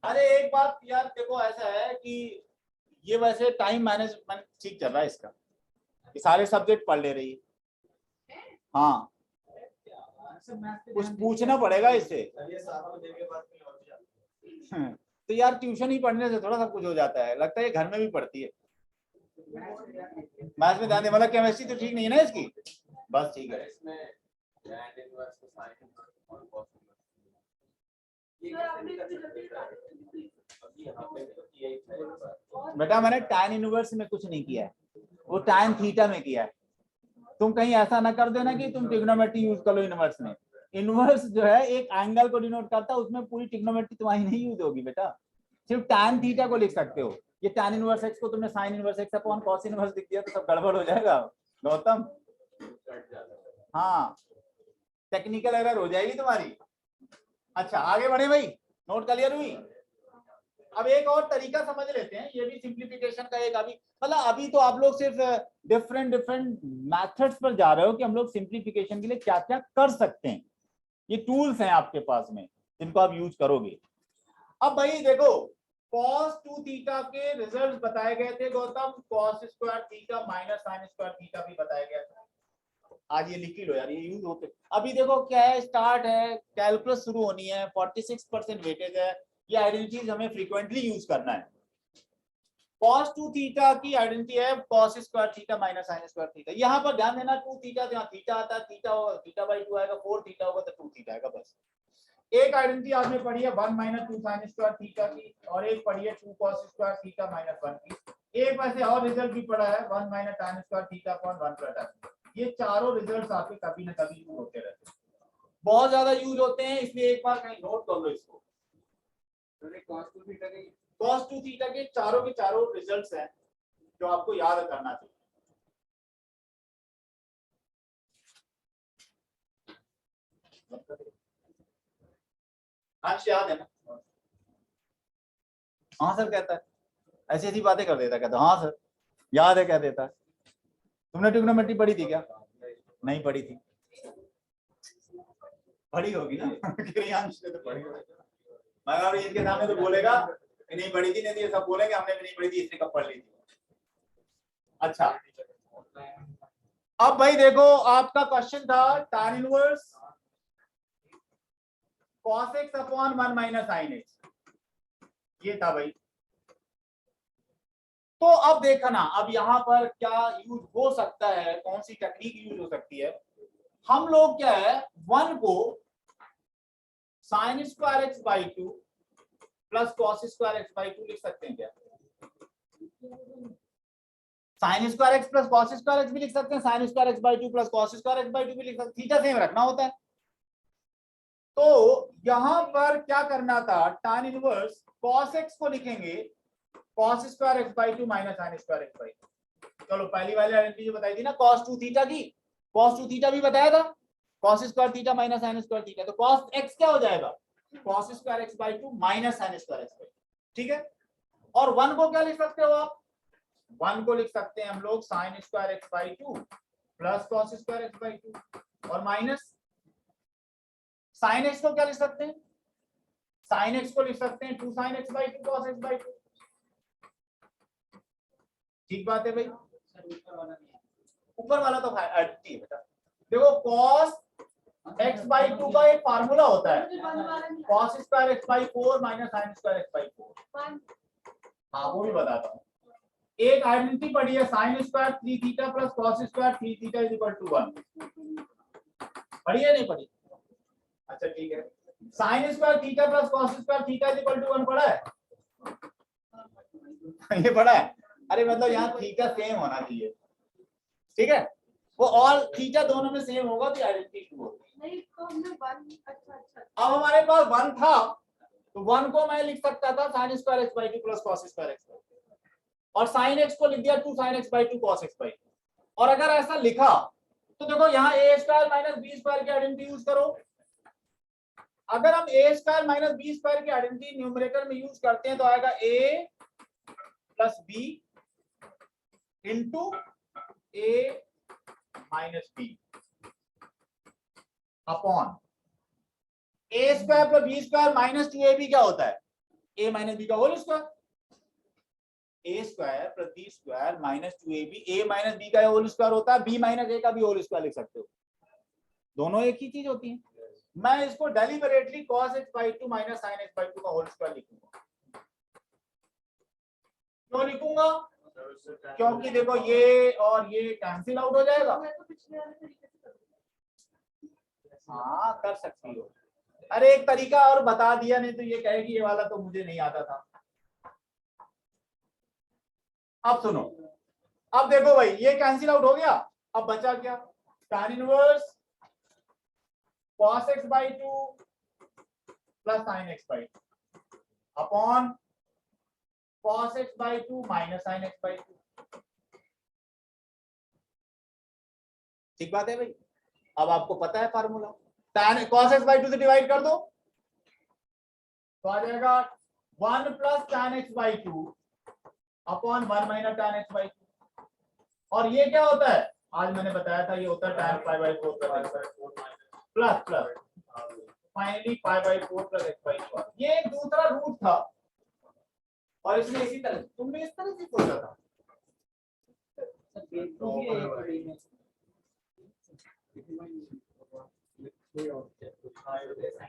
अरे एक बात यार देखो, ऐसा है कि ये वैसे टाइम मैनेजमेंट ठीक चल रहा है इसका, ये सारे सब्जेक्ट पढ़ ले रही है। हाँ, कुछ पूछना पड़ेगा इससे। ये 7 बजे के बाद कहीं और भी जाते हैं। तो यार ट्यूशन ही पढ़ने से थोड़ा सब कुछ हो जाता है, लगता है ये घर में भी पढ़ती है। मैथ्स में ध्यान दे, मतलब केमिस्ट्री तो ठीक नहीं है ना इसकी, बस ठीक है। इसमें tan inverse को sin inverse और cos inverse ये सर, कैसे आपने निकल इसमें सकते हैं? अभी यहाँ पे तो यही था। बेटा मैंने tan इनवर्स में कुछ नहीं किया है, वो tan थीटा में किया है। तुम कहीं ऐसा ना कर देना कि तुम ट्रिग्नोमेट्री यूज कर लो इनवर्स में। इनवर्स जो है एक एंगल को डिनोट करता है, उसमें पूरी ट्रिग्नोमेट्री तुम्हारी नहीं यूज होगी बेटा, सिर्फ tan थीटा को लिख सकते हो। ये tan इनवर्स x को तुमने sin inverse x upon cos inverse लिख दिया तो सब गड़बड़ हो जाएगा गौतम। हाँ, टेक्निकल एरर हो जाएगी तुम्हारी। अच्छा आगे बढ़े भाई, नोट क्लियर हुई। अब एक और तरीका समझ लेते हैं, ये भी सिंप्लीफिकेशन का एक, अभी मतलब अभी तो आप लोग सिर्फ डिफरेंट मेथड्स पर जा रहे हो कि हम लोग सिंप्लीफिकेशन के लिए क्या क्या कर सकते हैं। ये टूल्स हैं आपके पास में जिनको आप यूज करोगे। अब भाई देखो, cos 2 थीटा के रिजल्ट बताए गए थे Gautam, cos square theta minus sin square theta भी बताया गया था। आज ये लिख ही लो यार, ये यूज होते। अभी देखो क्या है, स्टार्ट है, कैलकुलस शुरू होनी है, 46% वेटेज है, ये आइडेंटिटीज हमें फ्रीक्वेंटली यूज करना है। cos 2 थीटा की आइडेंटिटी है cos square theta minus sin square theta. यहाँ पर ध्यान देना 2 थीटा, जहाँ थीटा आता है थीटा होगा, थीटा बाई 2 आएगा, 4 थीटा होगा तो 2 थीटा आएगा बस। एक आइडेंटिटी आपने पढ़ी है 1 माइनस 2 sin स्क्वायर थीटा की, और एक पढ़ी है 2 cos स्क्वायर थीटा माइनस 1 की। एक वैसे और रिजल्ट भी पढ़ा है 1 minus tan square theta upon 1 plus tan। ये चारों रिजल्ट्स आपके कभी ना कभी यूज होते रहते हैं, बहुत ज्यादा यूज होते हैं, इसलिए एक बार कहीं नोट कर लो इसको। cos 2 थीटा के चारों रिजल्ट्स हैं जो आपको याद करना चाहिए। अंश याद है ना? हाँ सर कहता है, ऐसी ऐसी बातें कर देता, कहता हाँ सर याद है कह देता है। तुमने ट्रिग्नोमेट्री पढ़ी थी क्या? नहीं पढ़ी थी, पढ़ी होगी ना अंश ने तो पढ़ी होगी, मगर इनके सामने तो बोलेगा कि नहीं पढ़ी थी, नहीं तो ये सब बोलेंगे हमने भी नहीं पढ़ी थी, इसने कब पढ़ ली थी। अच्छा अब भाई देखो, आपका क्वेश्चन था tan inverse cos x upon 1 minus sin x, ये था भाई। तो अब देखना, अब यहाँ पर क्या यूज हो सकता है, कौन सी टेक्निक यूज हो सकती है। हम लोग क्या है, 1 को sin square x by 2 plus cos square x by 2 लिख सकते हैं क्या? sin square x plus cos square x भी लिख सकते हैं, sin square x by 2 plus cos square x by 2 भी लिख सकते हैं, थीटा सेम रखना होता है। तो यहां पर क्या करना था, tan इनवर्स cos x को लिखेंगे cos square x by 2 minus sin square x by 2। चलो पहली वाली आइडेंटिटी जो बताई थी ना cos 2 थीटा की, cos 2 थीटा भी बताया था, cos square theta minus sin square theta, तो cos x क्या हो जाएगा, cos square x by 2 minus sin square x by 2, ठीक है। और 1 को क्या लिख सकते हो आप, 1 को लिख सकते हैं हम लोग sin square x by 2 plus cos square x by 2, और माइनस sin x को क्या लिख सकते हैं, sin x को लिख सकते हैं 2 sin x by 2 cos x by 2। ठीक बात है भाई, ऊपर वाला तो ठीक है बेटा। देखो cos x बाई 2 का एक फार्मूला होता है cos square x by 4 minus sin square x by 4। हाँ वो भी बताता हूँ। एक आइडेंटिटी पढ़ी है sin square 3 theta plus cos square 3 theta is equal to 1, पढ़ी है नहीं पढ़ी? अच्छा ठीक है, sin square theta plus cos square theta is equal to 1 पढ़ा है? ये पढ़ा है? अरे मतलब यहाँ थीटा सेम होना चाहिए, ठीक है, वो ऑल थीटा दोनों में सेम होगा तो आइडेंटिटी ट्रू होगी। नहीं तो हमने 1 अच्छा अब हमारे पास 1 था तो 1 को मैं लिख सकता था sin square x by 2 plus cos square x by 2, और sin x को लिख दिया 2 sin x by 2 cos x by 2, और अगर ऐसा लिखा तो देखो यहाँ a square minus b square की आइडेंटिटी यूज करो। अगर हम a square minus b square की आइडेंटिटी न्यूमरेटर में यूज करते हैं तो आएगा a plus b into a minus b upon a square plus b square minus 2ab क्या होता है? ए माइनस बी का whole square. A square plus b square minus 2ab A minus b का whole square होता है, B minus ए का भी whole square लिख सकते हो, दोनों एक ही चीज होती है। मैं इसको deliberately cos x by 2 minus sin x by 2 का होल स्क्वायर लिखूंगा। क्यों लिखूंगा? क्योंकि देखो ये और ये कैंसिल आउट हो जाएगा। मैं तो पिछले वाले तरीके से करूंगी। हाँ कर सकती हो। अरे एक तरीका और बता दिया, नहीं तो ये कहेगी ये वाला तो मुझे नहीं आता था। अब सुनो, अब देखो भाई ये कैंसिल आउट हो गया, अब बचा क्या? tan inverse cos x by 2 plus sin x by 2 upon cos x by 2 minus sin x by 2। ठीक बात है भाई। अब आपको पता है formula, tan cos x by 2 से डिवाइड कर दो तो आ जाएगा 1 plus tan x by 2 upon 1 minus tan x by 2। और ये क्या होता है? आज मैंने बताया था, ये होता है tan pi by 4 plus plus finally pi by 4 plus x by 4। ये एक दूसरा रूट था और इसमें इसी तरह तुमने इस तरह से सोचा था।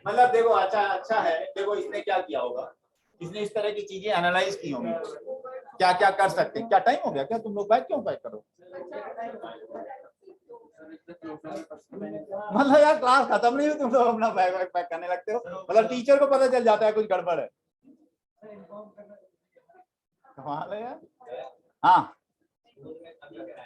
मतलब देखो अच्छा है, देखो इसने क्या किया होगा, इसने इस तरह की चीजें एनालाइज की होंगी, क्या क्या कर सकते हैं। क्या टाइम हो गया क्या? तुम लोग बैठ क्यों बैठ करो? मतलब यार क्लास खत्म नहीं हुई, तुम लोग अपना बैग बैग पैक करने लगते हो। मतलब टीचर को पता चल जाता है कुछ गड़बड़ है। कमाल है यार। हाँ